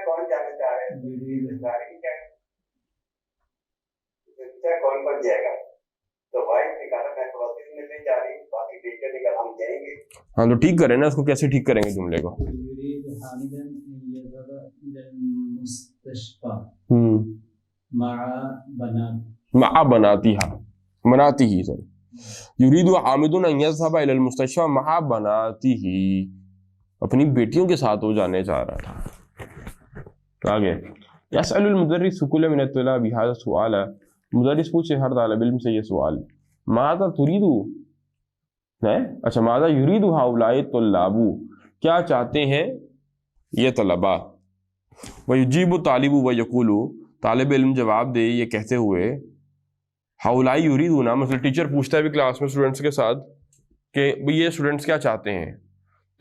کون جانا چاہ رہے ہیں، کون بن جائے گا؟ تو وائف نے کہا میں پروسیس میں نہیں جا رہی، باقی بیٹے نے کہا ہم جائیں گے. ہاں تو ٹھیک کریں نا اس کو، کیسے ٹھیک کریں گے جملے کو؟ یرید حامدا ان یذهب الى المستشفى مع بناتہ سوری. یرید حامد ان یذهب الى المستشفى مع بناتہ، اپنی بیٹیوں کے ساتھ وہ جانے چاہ رہا تھا. آگے یسأل المدرس كل من الطلاب هذا السؤال، مدرس پوچھے ہر طالب علم سے یہ سوال، ماذا تريد، اچھا ماذا يريد هؤلاء الطلاب، کیا چاہتے ہیں یہ طلباء. ويجيب الطالب ويقول، طالب علم جواب دے یہ کہتے ہوئے، هؤلاء يريدون، مثلا ٹیچر پوچھتا ہے بھی کلاس میں اسٹوڈنٹس کے ساتھ کہ بھئی یہ اسٹوڈنٹس کیا چاہتے ہیں،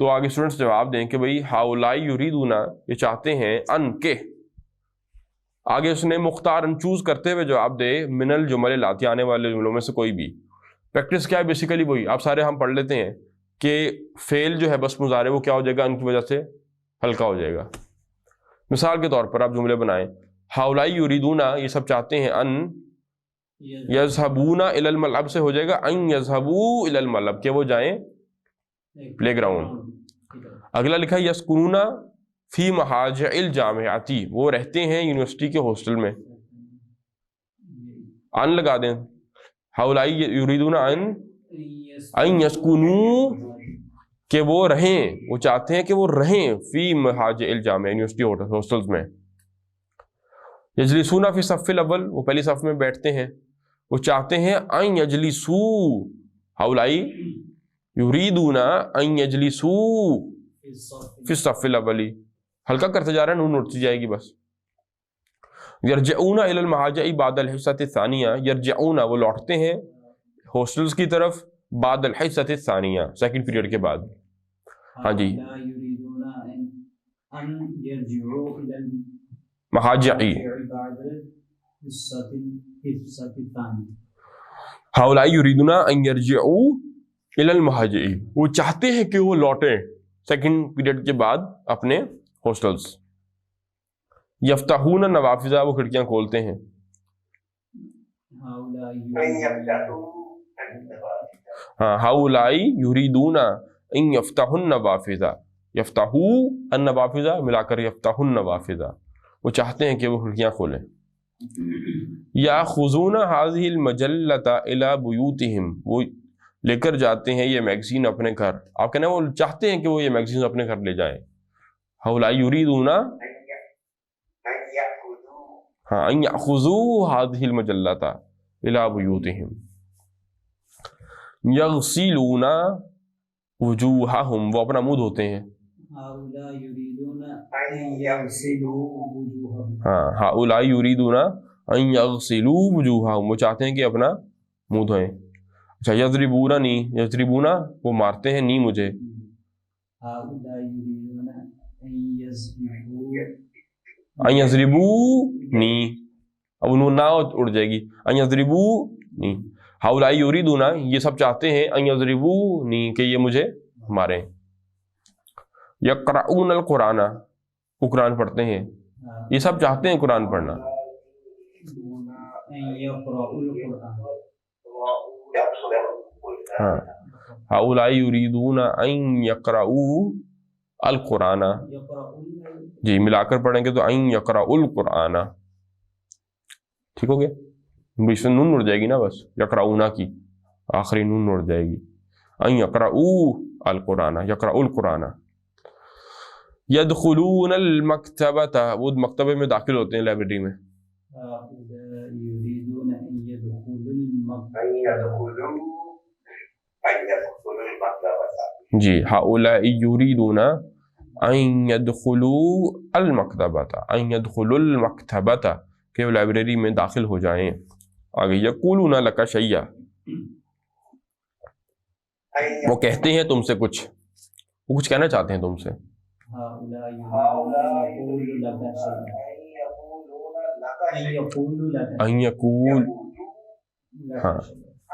تو آگے اسٹوڈنٹس جواب دیں کہ بھئی هؤلاء يريدون یہ چاہتے ہیں، ان کے، آگے اس نے مختار ان چوز کرتے ہوئے جواب دے، من الجمل الاتی آنے والے جملوں میں سے کوئی بھی. پریکٹس کیا ہے بیسیکلی وہی آپ سارے ہم پڑھ لیتے ہیں کہ فعل جو ہے بس مضارع وہ کیا ہو جائے گا، ان کی وجہ سے ہلکا ہو جائے گا. مثال کے طور پر آپ جملے بنائیں، هؤلاء يريدون یہ سب چاہتے ہیں، ان یذهبون الی الملعب سے ہو جائے گا ان یذهبوا الی الملعب کہ وہ جائیں پلے گراؤنڈ. اگلا لکھا ہے یسکنون فی مہاجع الجامعات، وہ رہتے ہیں یونیورسٹی کے ہاسٹل میں. ان لگا دیں، هؤلاء یریدون ان یسکنوا کہ وہ رہیں، وہ چاہتے ہیں کہ وہ رہیں، فی مہاجع الجامعہ یونیورسٹی ہاسٹلز میں. یجلسون فی الصف الاول وہ پہلی صف میں بیٹھتے ہیں، وہ چاہتے ہیں ان یجلسوا، هؤلاء یریدون ان یجلسوا فی الصف الاول، ہلکا کرتے جا رہا ہے، نون اٹھتی جائے گی بس. یرجعون الی المہاجع بعد الحصۃ الثانیہ، یرجعون وہ لوٹتے ہیں ہاسٹلز کی طرف، بعد الحصۃ الثانیہ سیکنڈ پیریڈ کے بعد. ہاں جی، لا یریدون أن يرجعوا إلى مہاجعی بعد الحصة الثانية. ہؤلاء یریدون ان یرجعوا الی المہاجعی، وہ چاہتے ہیں کہ وہ لوٹیں سیکنڈ پیریڈ کے بعد اپنے ہاسٹلس. یفتحون النوافذ، وہ کھڑکیاں کھولتے ہیں. هؤلاء أن يريدون يفتحوا النوافذ. ہاں ہؤلاء یریدون ان یفتحوا النوافذ، یفتحوا النوافذ ملا کر یفتحوا النوافذ، وہ چاہتے ہیں کہ وہ کھڑکیاں کھولیں. یاخذون هذه المجلة الى بیوتہم، وہ لے کر جاتے ہیں یہ میگزین اپنے گھر. آپ کہنا وہ چاہتے ہیں کہ وہ یہ میگزین اپنے گھر لے جائیں. ہؤلاء یریدون أن يأخذوا ہاں ان یاخذوا هذه المجلة الى بیوتہم. یغسلون وجوہہم، وہ اپنا منہ دھوتے ہیں. هؤلاء يريدون أن يغسلوا وجوههم. ہاں ہؤلاء یریدون ان یغسلوا وجوہہم، وہ چاہتے ہیں کہ اپنا منہ دھوئیں. اچھا یضربوننی، یضربون وہ مارتے ہیں، نی مجھے. هؤلاء يريدون أن يضربوا ان یضربونی، اب نون نہ اڑ جائے گی. ان یضربونی، ہؤلاء یریدون یہ سب چاہتے ہیں ان یضربونی کہ یہ مجھے ماریں. یقرؤون القرآن، وہ قرآن پڑھتے ہیں. یہ سب چاہتے ہیں قرآن پڑھنا. أن يقرأوا القرآن. ہاں ہؤلاء یریدون ان یقرؤوا القرآن، يقرأوا جی ملا کر پڑھیں گے تو ان یقرؤوا القرآن. ٹھیک ہو گیا؟ بیچ میں نون اڑ جائے گی نا، بس یقرؤون کی آخری نون اڑ جائے گی. ان یقرؤوا القرآن، یقرؤوا القرآن. یدخلون المکتبۃ، وہ مکتبے میں داخل ہوتے ہیں، لائبریری میں. هؤلاء يريدون أن يدخلوا المكتبة. أن يدخلوا المكتبة. جی ہؤلاء یریدون ان یدخلوا المکتبۃ، ان یدخلوا المکتبۃ کہ وہ لائبریری میں داخل ہو جائیں. آگے یقولون لک شیئا، وہ کہتے ہیں تم سے کچھ، وہ کچھ کہنا چاہتے ہیں تم سے. هؤلاء يريدون أن يقولوا لك شيئا. ان یقول، ہاں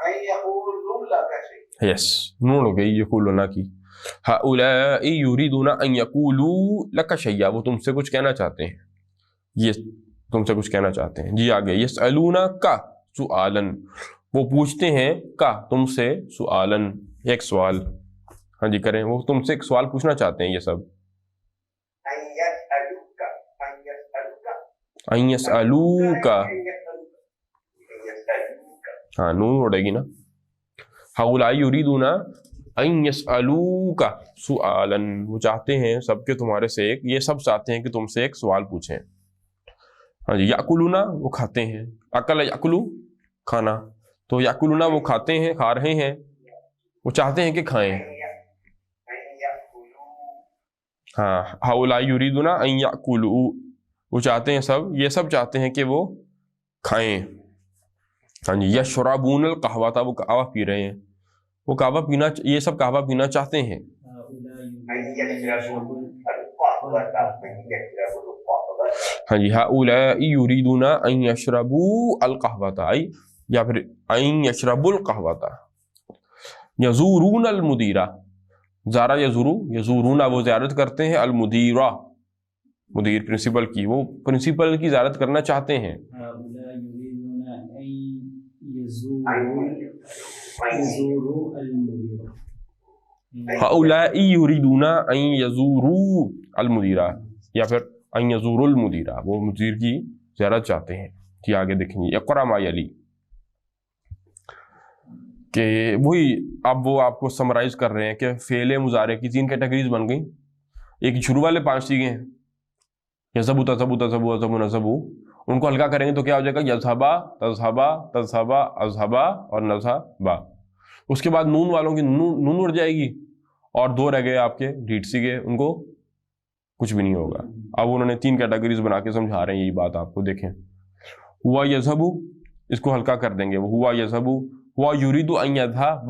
أن يقولوا لك شيئا. یس نون ہو گئی یقولون کی. ہؤلاء یریدون ان یقولوا لک شیئا، وہ تم سے کچھ کہنا چاہتے ہیں، یہ تم سے کچھ کہنا چاہتے ہیں. جی آگے یسألونک سؤالا، وہ پوچھتے ہیں کا تم سے سؤالا، ایک سوال. ہاں جی کریں، وہ تم سے ایک سوال پوچھنا چاہتے ہیں. یہ سب أن يسألوك. أن يسألوك. ان یسألوک، أن يسألوك. ہاں نون اڑے گی نا. ہؤلاء یریدون ان یسألوک سؤالا، وہ چاہتے ہیں سب کے تمہارے سے ایک، یہ سب چاہتے ہیں کہ تم سے ایک سوال پوچھیں. ہاں جی یأکلون، وہ کھاتے ہیں. اکل یأکلو، کھانا، تو یأکلون وہ کھاتے ہیں، کھا رہے ہیں، وہ چاہتے ہیں کہ کھائیں. أن يأكلوا. ہاں ہؤلاء یریدون ان یأکلوا، وہ چاہتے ہیں سب، یہ سب چاہتے ہیں کہ وہ کھائیں. ہاں جی یشربون القہوۃ، وہ قہوہ پی رہے ہیں، وہ قہوہ پینا، یہ سب قہوہ پینا چاہتے ہیں. هؤلاء أن يريدون يشربوا القهوة. أن يشربوا القهوة. ہاں جی ہؤلاء یریدون ان یشربوا القہوۃ، یا پھر ان یشربوا القہوۃ. یزورون المدیرہ، زارا یزورو، یزورون وہ زیارت کرتے ہیں، المدیرہ مدیر پرنسپل کی، وہ پرنسپل کی زیارت کرنا چاہتے ہیں. هؤلاء يريدون أن أن يزوروا المدير. ہؤلاء یریدون ان یزوروا المدیرہ، یا پھر ان یزوروا المدیرہ، وہ مدیر کی زیارت چاہتے ہیں. جی آگے دیکھیں گے اقرأ ما یلی، کہ وہی اب وہ آپ کو سمرائز کر رہے ہیں کہ فعل مضارع کی 3 کیٹیگریز بن گئیں. ایک شروع والے 5 سیغے ہیں، یذهب تذهب تذهب اذهب نذهب، ان کو ہلکا کریں گے تو کیا ہو جائے گا؟ یذهبا تذهبا تذهبا اذهبا اور نذهبا. اس کے بعد نون والوں کی نون اڑ جائے گی، اور 2 رہ گئے آپ کے ڈیٹ سیغے، ان کو کچھ بھی نہیں ہوگا. اب انہوں نے 3 کیٹیگریز بنا کے سمجھا رہے ہیں یہی بات آپ کو. دیکھیں ہوا یذهب، اس کو ہلکا کر دیں گے، وہ ہوا یذهب، ہوا یرید ان یذهب،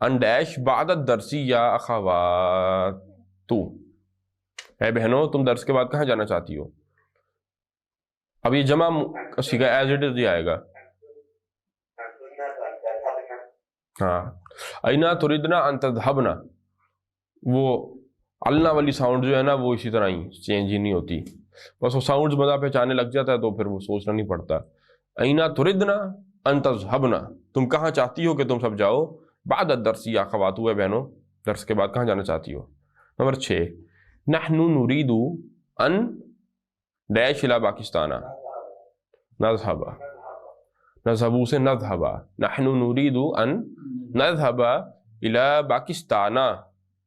ان ڈیش بعد الدرسی یا اخواتو، اے بہنوں تم درس کے بعد کہاں جانا چاہتی ہو؟ اب یہ جمع سیکھا ایز اٹ از آئے گا. ہاں اینا تریدنا ان تذهبنا، وہ اللہ والی ساؤنڈ جو ہے نا وہ اسی طرح ہی چینج ہی نہیں ہوتی، بس وہ ساؤنڈز بندہ پہچانے لگ جاتا ہے تو پھر وہ سوچنا نہیں پڑتا. اینا تردنا ان تذهبنا، تم کہاں چاہتی ہو کہ تم سب جاؤ، بعد الدرس یا اخواتو، ہے بہنوں درس کے بعد کہاں جانا چاہتی ہو. نمبر 6 نحن نريد ان ڈیش الى پاکستان، نذهب، نذهب سے نذهب، نحن نريد ان نذهب الى پاکستان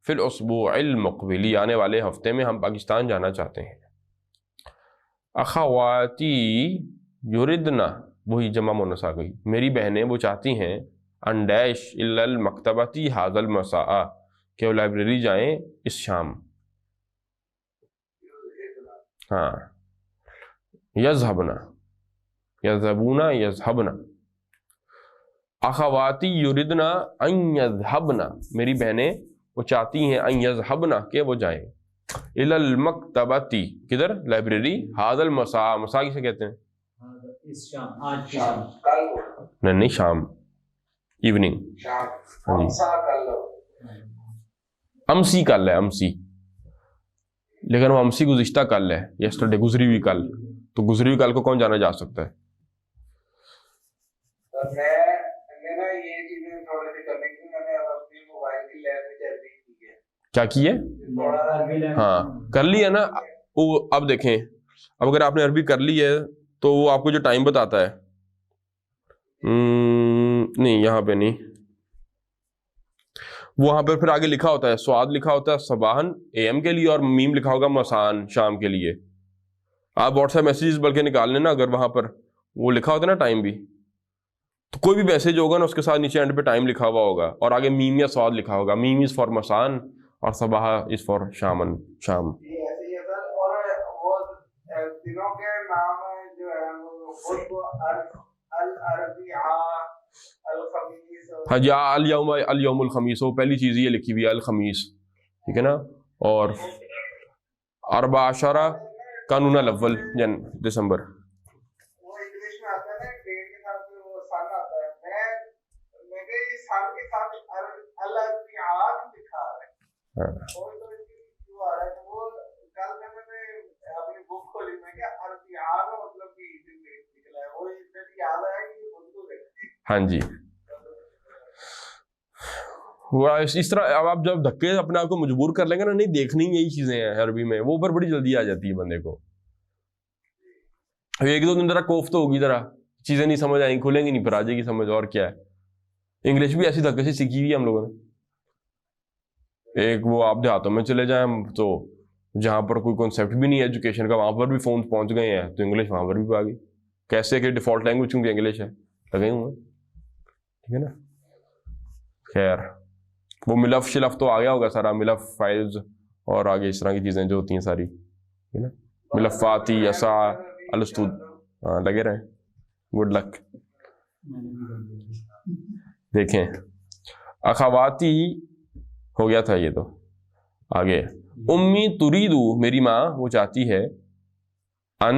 فی الاسبوع المقبل، آنے والے ہفتے میں ہم پاکستان جانا چاہتے ہیں. اخواتی یردنا، وہی جمع مونس آ گئی، میری بہنیں وہ چاہتی ہیں، ان ڈیش الا المکتبتی ھذا المساء، کہ وہ لائبریری جائیں اس شام. ہاں یذهبنا، یذهبون، یذهبنا. اخواتی یردنا ان یذهبنا، میری بہنیں وہ چاہتی ہیں، ان یذهبنا، کہ وہ جائیں، الی المکتبتی، کدھر؟ لائبریری، ھذا المساء، مساء کسے کہتے ہیں؟ اس شام، آج کی شام، نہیں شام، ایوننگ. امسی کل ہے، امسی، لیکن وہ امسی گزشتہ کل ہے، یسٹرڈے گزری ہوئی کل، تو گزری ہوئی کل کو کون جانا جا سکتا ہے؟ کیا کی ہے؟ ہاں کر لی ہے نا. وہ اب دیکھیں، اب اگر آپ نے عربی کر لی ہے تو وہ آپ کو جو ٹائم بتاتا ہے، نہیں یہاں پہ نہیں، وہاں پہ پھر آگے لکھا ہوتا ہے، سواد لکھا ہوتا ہے صباحن اے ایم کے لیے، اور میم لکھا ہوگا مسان شام کے لیے. آپ واٹس ایپ میسیجز بلکہ نکال لینا، اگر وہاں پر وہ لکھا ہوتا ہے نا ٹائم بھی، تو کوئی بھی میسیج ہوگا نا اس کے ساتھ نیچے اینڈ پہ ٹائم لکھا ہوا ہوگا، اور آگے میم یا سواد لکھا ہوگا. میم از فار مسان اور صباح از فار شامن، شام. دنوں کے نام جو ہے وہ ہاں جی، اليوم الخمیس، وہ پہلی چیز یہ لکھی ہوئی ہے الخمیس، ٹھیک ہے نا. اور 14 قانون الاول دسمبر. وہ انگلش میں آتا ہے نا ڈیٹ کے ساتھ وہ سن آتا ہے، میں کہ یہ سن کے ساتھ الاربعاء لکھا ہے، اور تو جو آ رہا ہے وہ کل میں نے اپنی بک کھولی، میں کہ اربعاء کا مطلب کہ نکلا ہے، وہ اتنا یاد آیا کہ یہ اردو ہے. ہاں جی، وہ اس طرح اب آپ جب دھکے اپنے آپ کو مجبور کر لیں گے نا، نہیں دیکھنی یہی چیزیں ہیں عربی میں، وہ پر بڑی جلدی آ جاتی ہے بندے کو. ایک دو دن ذرا کوفت ہوگی، ذرا چیزیں نہیں سمجھ آئیں، کھلیں گی نہیں، پھر آ جائے گی سمجھ. اور کیا ہے، انگلش بھی ایسی دھکے سے سیکھی ہوئی ہے ہم لوگوں نے. ایک وہ آپ دیہاتوں میں چلے جائیں تو جہاں پر کوئی کنسیپٹ بھی نہیں ہے ایجوکیشن کا، وہاں پر بھی فون پہنچ گئے ہیں تو انگلش وہاں پر بھی آ گئی. کیسے کہ ڈیفالٹ لینگویج چونکہ انگلش ہے، لگے ہوئے، ٹھیک ہے نا. خیر وہ ملف شلف تو آ گیا ہوگا سارا، ملف فائلز اور آگے اس طرح کی چیزیں جو ہوتی ہیں ساری، ٹھیک ہے نا. ملفاتی یسا الستود، ہاں لگے رہیں. Good luck. دیکھیں اخواتی ہو گیا تھا یہ تو. آگے امی تریدو، میری ماں وہ چاہتی ہے، ان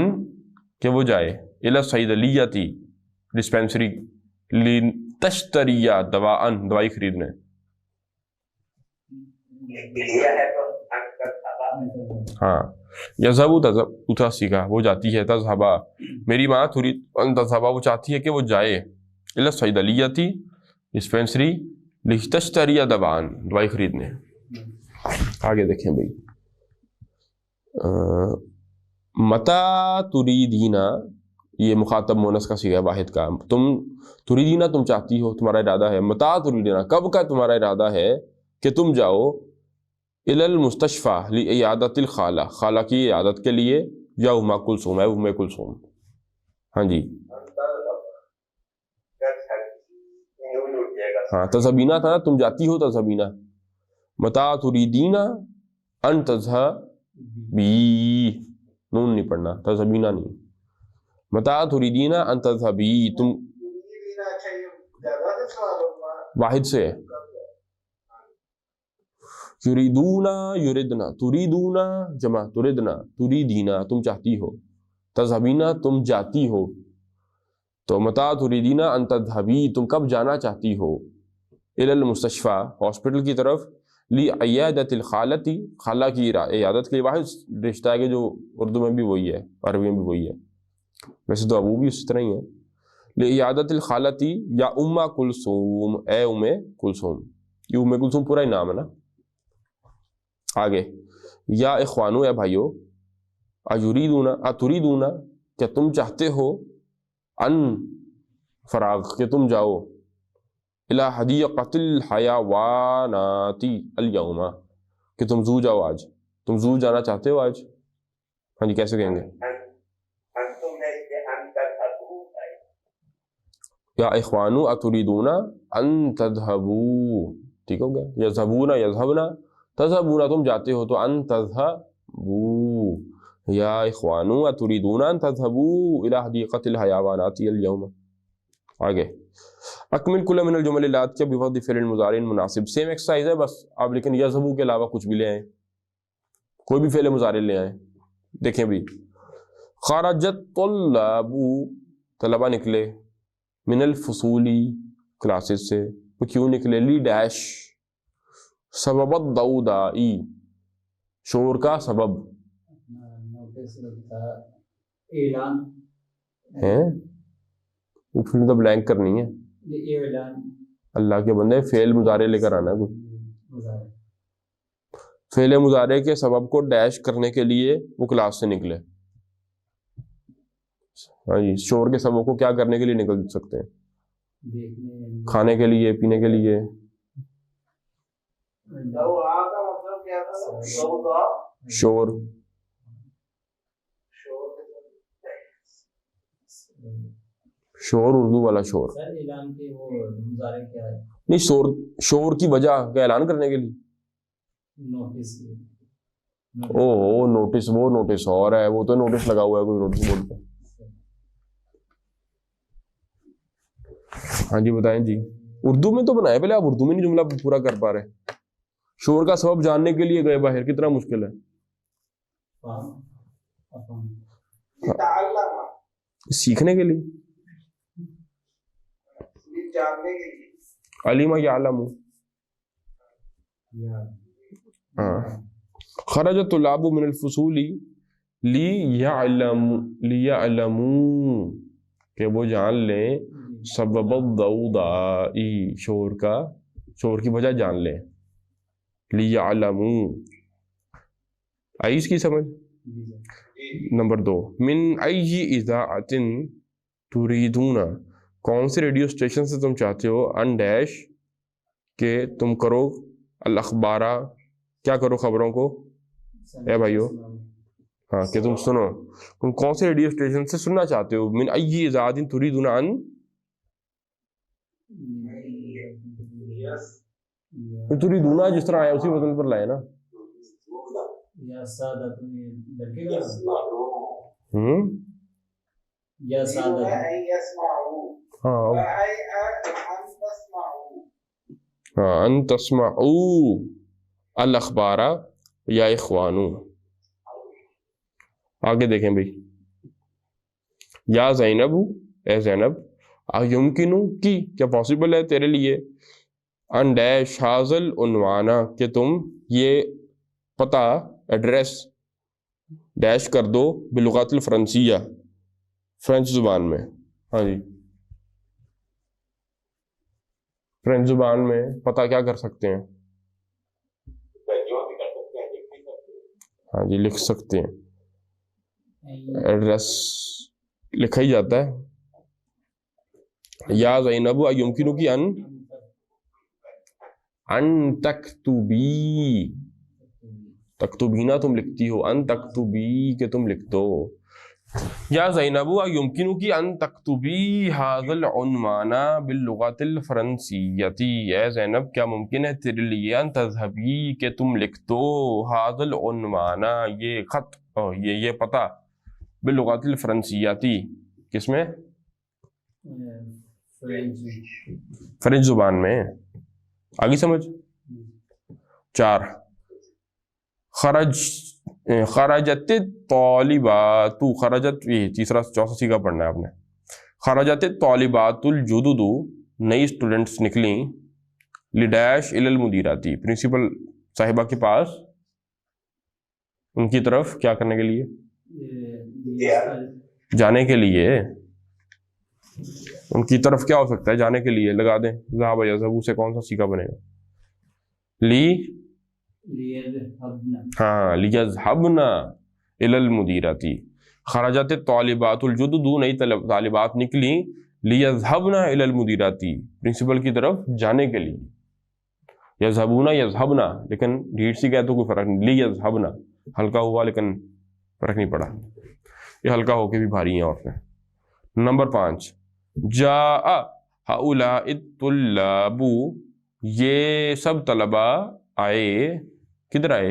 کہ وہ جائے، الی الصیدلیتی ڈسپینسری، لتشتریہ دواءن، دوائی خریدنے. ہاں یذهب تذهب اتھا سیکھا، وہ جاتی ہے، تذهب میری ماں تريد ان تذهب وہ چاہتی ہے کہ وہ جائے، الی الصیدلیتی ڈسپینسری، لتشتری دواء دوائی خریدنے. آگے دیکھیں بھائی، متا تریدینا، یہ مخاطب مونس کا صیغہ واحد کا، تم تریدینا تم چاہتی ہو، تمہارا ارادہ ہے، متا تریدینا کب کا تمہارا ارادہ ہے کہ تم جاؤ، الی المستشفیٰ لعیادۃ الخالہ، خالہ کی عیادت کے لیے، یا ام کلثوم ہے، ام کلثوم. ہاں جی ہاں تذهبینا تھا نا، تم جاتی ہو تذهبینا. متا تریدینا ان تذهبی، نون نہیں پڑھنا، تذهبینا نہیں، متا تریدینا ان تذهبی، تم واحد سے ہے، یریدونا یریدنا، تریدونا جمع تردنا، تریدینا تم چاہتی ہو، تذهبینا تم جاتی ہو، تو متا تریدینا ان تذهبی تم کب جانا چاہتی ہو، الی المستشفیٰ ہاسپٹل کی طرف، لی عیادت الخالتی خالہ کی عیادت کے واحد رشتہ ہے کہ جو اردو میں بھی وہی ہے، عربی میں بھی وہی ہے، ویسے تو ابو بھی اسی طرح ہی ہے، لی عیادت الخالتی یا ام کلثوم، اے ام کلثوم، یہ ام کلثوم پورا ہی نام ہے نا۔ آگے یا اخوانو اے بھائیو، ایریدونا اتریدونا کہ تم چاہتے ہو، ان فراغ کہ تم جاؤ، الی حدیقۃ الحیوانات الیوم کہ تم زو جاؤ آج، تم زو جانا چاہتے ہو آج، ہاں جی کیسے کہیں گے؟ انتم ہے کہ ان تذهبوا ہے، یا اخوانو اتریدونا ان تذهبوا، ٹھیک ہو گیا، یذهبون یذهبنا، تذهبون تم جاتے ہو تو ان تذهبوا، یا اخوانو اتریدون ان تذهبوا الى حدیقۃ الحیوانات اليوم۔ آگے اکمل کل من الجمل الاتیہ بوضع فعل مضارع مناسب، سیم ایکسرسائز ہے بس آپ لیکن یذهبوا کے علاوہ کچھ بھی لے آئیں، کوئی بھی فعل مضارع لے آئیں۔ دیکھیں بھی، خرجت طلاب طلبہ نکلے، من الفصول کلاسز سے، وہ کیوں نکلے، لی ڈیش سبب الضوضاء شور کا سبب نوٹس لگتا اعلان ہے، وہ پھر تو بلینک کرنی ہے، یہ اعلان اللہ کے بندے فعل مضارع لے کر آنا ہے، کوئی مظاہرہ فعل مضارع کے سبب کو ڈیش کرنے کے لیے وہ کلاس سے نکلے، ہاں جی شور کے سبب کو کیا کرنے کے لیے نکل سکتے ہیں، دیکھنے کھانے کے لیے، پینے کے لیے، دوہا کا مطلب کیا تھا؟ دوہا شور، شور اردو والا شور، سر اعلان کے وہ مظاہرے کیا ہے؟ نہیں شور کی وجہ کا اعلان کرنے کے لیے، نوٹس او نوٹس، وہ نوٹس اور ہے، وہ تو نوٹس لگا ہوا ہے کوئی نوٹس بورڈ پہ۔ ہاں جی بتائیں جی، اردو میں تو بنائے، پہلے آپ اردو میں نہیں جملہ پورا کر پا رہے، شور کا سبب جاننے کے لیے گئے باہر، کتنا مشکل ہے، تعلم سیکھنے کے لیے، جاننے کے لیے، علم یعلم، ہاں خرج الطلاب من الفصول لیعلموا کہ وہ جان لیں، سبب الضوضاء شور کی وجہ جان لیں، لیعلموا، آئی اس کی سمجھ؟ نمبر 2، من ای اذاعۃ تریدون کون سے ریڈیو اسٹیشن سے تم چاہتے ہو، ان ڈیش کہ تم کرو، الاخبارہ کیا کرو، خبروں کو، اے بھائیو ہاں کہ تم سنو، تم کون سے ریڈیو اسٹیشن سے سننا چاہتے ہو، من ای اذاعۃ تریدون ان، تریدون جس طرح آیا اسی وزن پر لائے نا، یا سعادت میں لڑکے گا، یا يريدون سعادت أن يسمعوا ہاں أي أن تسمعوا ہاں، ان تسمعوا الاخبار یا اخوانو۔ آگے دیکھیں بھائی، یا زینب اے زینب، یمکنو کی کیا پاسبل ہے تیرے لیے، ان ڈیش حاضل عنوانا کہ تم یہ پتہ ایڈریس ڈیش کر دو، بلغت الفرنسیہ فرینچ زبان میں، ہاں جی فرینچ زبان میں پتہ کیا کر سکتے ہیں، ہاں جی لکھ سکتے ہیں، ایڈریس لکھا ہی جاتا ہے، یا زینب یمکنو کی ان تکتبی، تکتبینا تم لکھتی ہو، ان تکتبی کہ تم لکھ دو، یا زینب یمکنو کی ان تکتبی ھذا العنوان باللغت الفرنسیتی، اے زینب کیا ممکن ہے تیرے لیے، ان تذهبی کہ تم لکھ دو، ھذا العنوان یہ خط، یہ پتہ، باللغت الفرنسیتی کس میں، فرینچ زبان میں، آگے سمجھ۔ 4، خرجت طالبات، خرجت یہ تیسرا چوتھا سیگا پڑھنا ہے آپ نے. خرجت طالبات الجدد، نئی اسٹوڈنٹس نکلیں، لڈیش الی المدیراتی، پرنسپل صاحبہ کے پاس، ان کی طرف کیا کرنے کے لیے؟ جانے کے لیے. ان کی طرف کیا ہو سکتا ہے؟ جانے کے لیے. لگا دیں ذهب یذهب سے کون سا سیگا بنے گا؟ ہاں لیذهبنا الی المدیراتی. خرجت طالبات الجدد، نئی طالبات نکلیں، لیذهبنا الی المدیراتی، پرنسپل کی طرف جانے کے لیے. یذهبون یذهبنا، لیکن ڈھیٹ سی کہہ تو کوئی فرق نہیں. لیذهبنا ہلکا ہوا لیکن فرق نہیں پڑا. یہ ہلکا ہو کے بھی بھاری ہیں عورتیں. نمبر 5، جاء ہؤلاء الطلاب، یہ سب طلباء آئے، کدھر آئے؟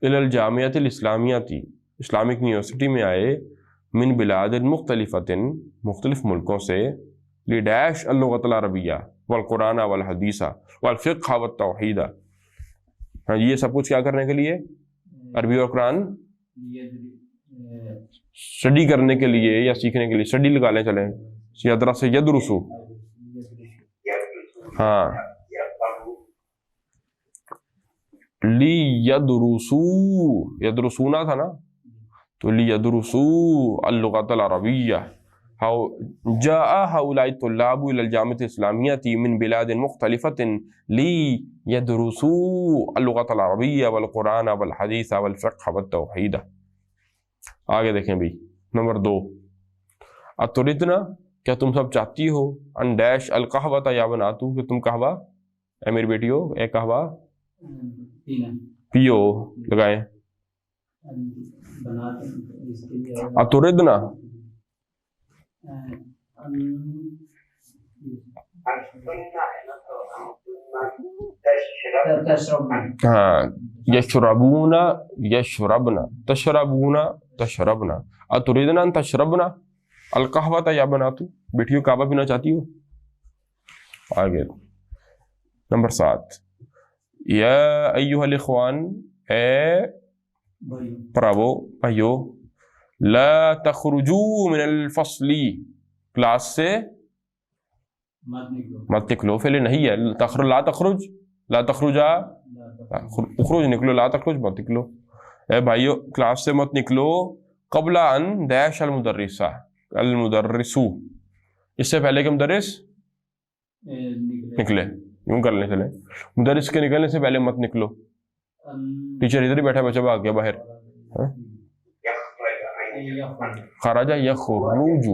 الی الجامعۃ الاسلامیۃ، اسلامک یونیورسٹی میں آئے، من بلاد مختلفۃ، مختلف ملکوں سے، لڈیش اللغۃ العربیہ والقرآن والحدیث والفقہ والتوحید. ہاں یہ سب کچھ کیا کرنے کے لیے؟ عربی اور قرآن اسٹڈی کرنے کے لیے یا سیکھنے کے لیے. اسٹڈی لگا لیں چلیں، یدرا سے یدرسو. ہاں لی یدرسو، یدرسونا تھا نا، تو لی یدرسو اللغۃ العربیہ. جاء هؤلاء الطلاب الى الجامعۃ الاسلامیۃ من بلاد مختلفۃ لیدرسوا اللغۃ العربیہ والقرآن والحدیث والفقہ والتوحید. آگے دیکھیں بھی. نمبر 2، اتردنا، کیا تم سب چاہتی ہو، ان ڈیش القہوۃ یا بناتو، کہ تم قہوہ، اے میری بیٹیو، اے قہوہ پیو. لگائیں اتردنا، ہاں یشربون یشربنا، تشربون تشربنا. اتردنا ان تشربنا القہوۃ یا بناتو، بیٹیو قہوہ پینا چاہتی ہو. آگے نمبر 7، یا ایھا الاخوان، اے پراوو بھائیو، لا تخرجوا من الفصل، کلاس سے مت نکلو. فعل نہیں ہے، لا تخرج، لا تخرجا، اخرج نکلو، لا تخرج مت نکلو. اے بھائیو کلاس سے مت نکلو، قبل ان ڈیش المدرسہ، المدرسو، اس سے پہلے کہ مدرس نکلے. یوں کر لیں چلیں، مدرس کے نکلنے سے پہلے مت نکلو. ٹیچر ادھر ہی بیٹھا، بچہ بھاگ گیا باہر. خرج یخرج،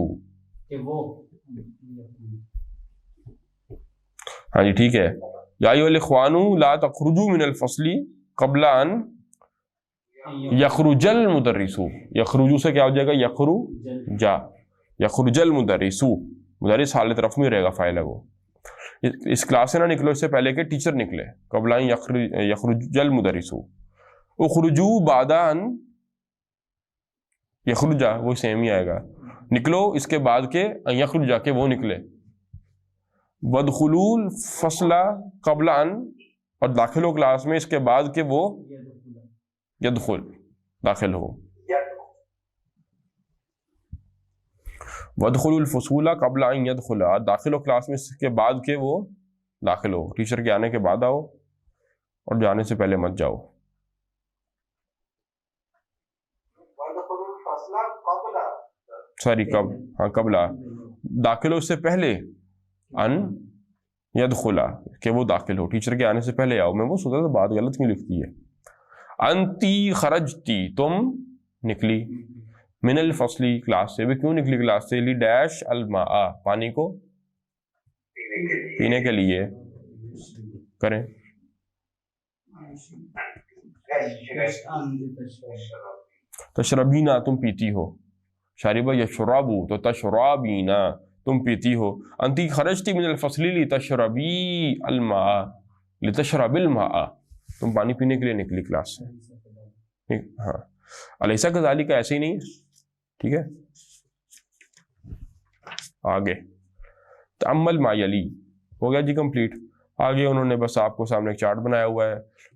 ہاں جی ٹھیک ہے. یا ایھا الاخوان لا تخرجوا من الفصل قبل ان یخرج المدرس. یخرجو سے کیا ہو جائے گا؟ یخرجا، یخرج المدرس، مدرس حالت رفع میں رہے گا، فاعل ہے وہ. اس کلاس سے نہ نکلو اس سے پہلے کہ ٹیچر نکلے. قبل ان یخرج المدرس. اخرجوا بعد ان یخرجا، وہ سیم ہی آئے گا. نکلو اس کے بعد کے ان یخرجا کے وہ نکلے. وادخلوا الفصل قبل ان، اور داخل ہو کلاس میں اس کے بعد کہ وہ یدخل، داخل ہو. وادخلوا الفصول قبل ان يدخل، داخل ہو کلاس میں اس کے بعد کہ وہ داخل ہو. ٹیچر کے آنے کے بعد آؤ اور جانے سے پہلے مت جاؤ. سوری کب، ہاں قبل، داخل ہو اس سے پہلے، ان یدخلا کہ وہ داخل ہو. ٹیچر کے آنے سے پہلے آؤ. میں وہ سوچا تھا بات غلط کیوں لکھتی ہے. انتی خرجتی، تم نکلی، من الفصل کلاس سے. بھی کیوں نکلی کلاس سے؟ لی ڈیش الماء، پانی کو پینے کے لیے. کریں تشربینا، تم پیتی ہو. شاربہ یشربو، تو تشربینا تم پیتی ہو. انتی خرجتی من الفصل لتشربی الماء، لتشرب الماء، تم پانی پینے کے لیے نکلی کلاس سے. ہاں الیس کذالک، ایسے ہی نہیں. ٹھیک ہے آگے. تأمل ما یلی، ہو گیا جی کمپلیٹ. آگے انہوں نے بس آپ کو سامنے ایک چارٹ بنایا ہوا ہے.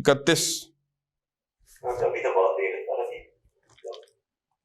31।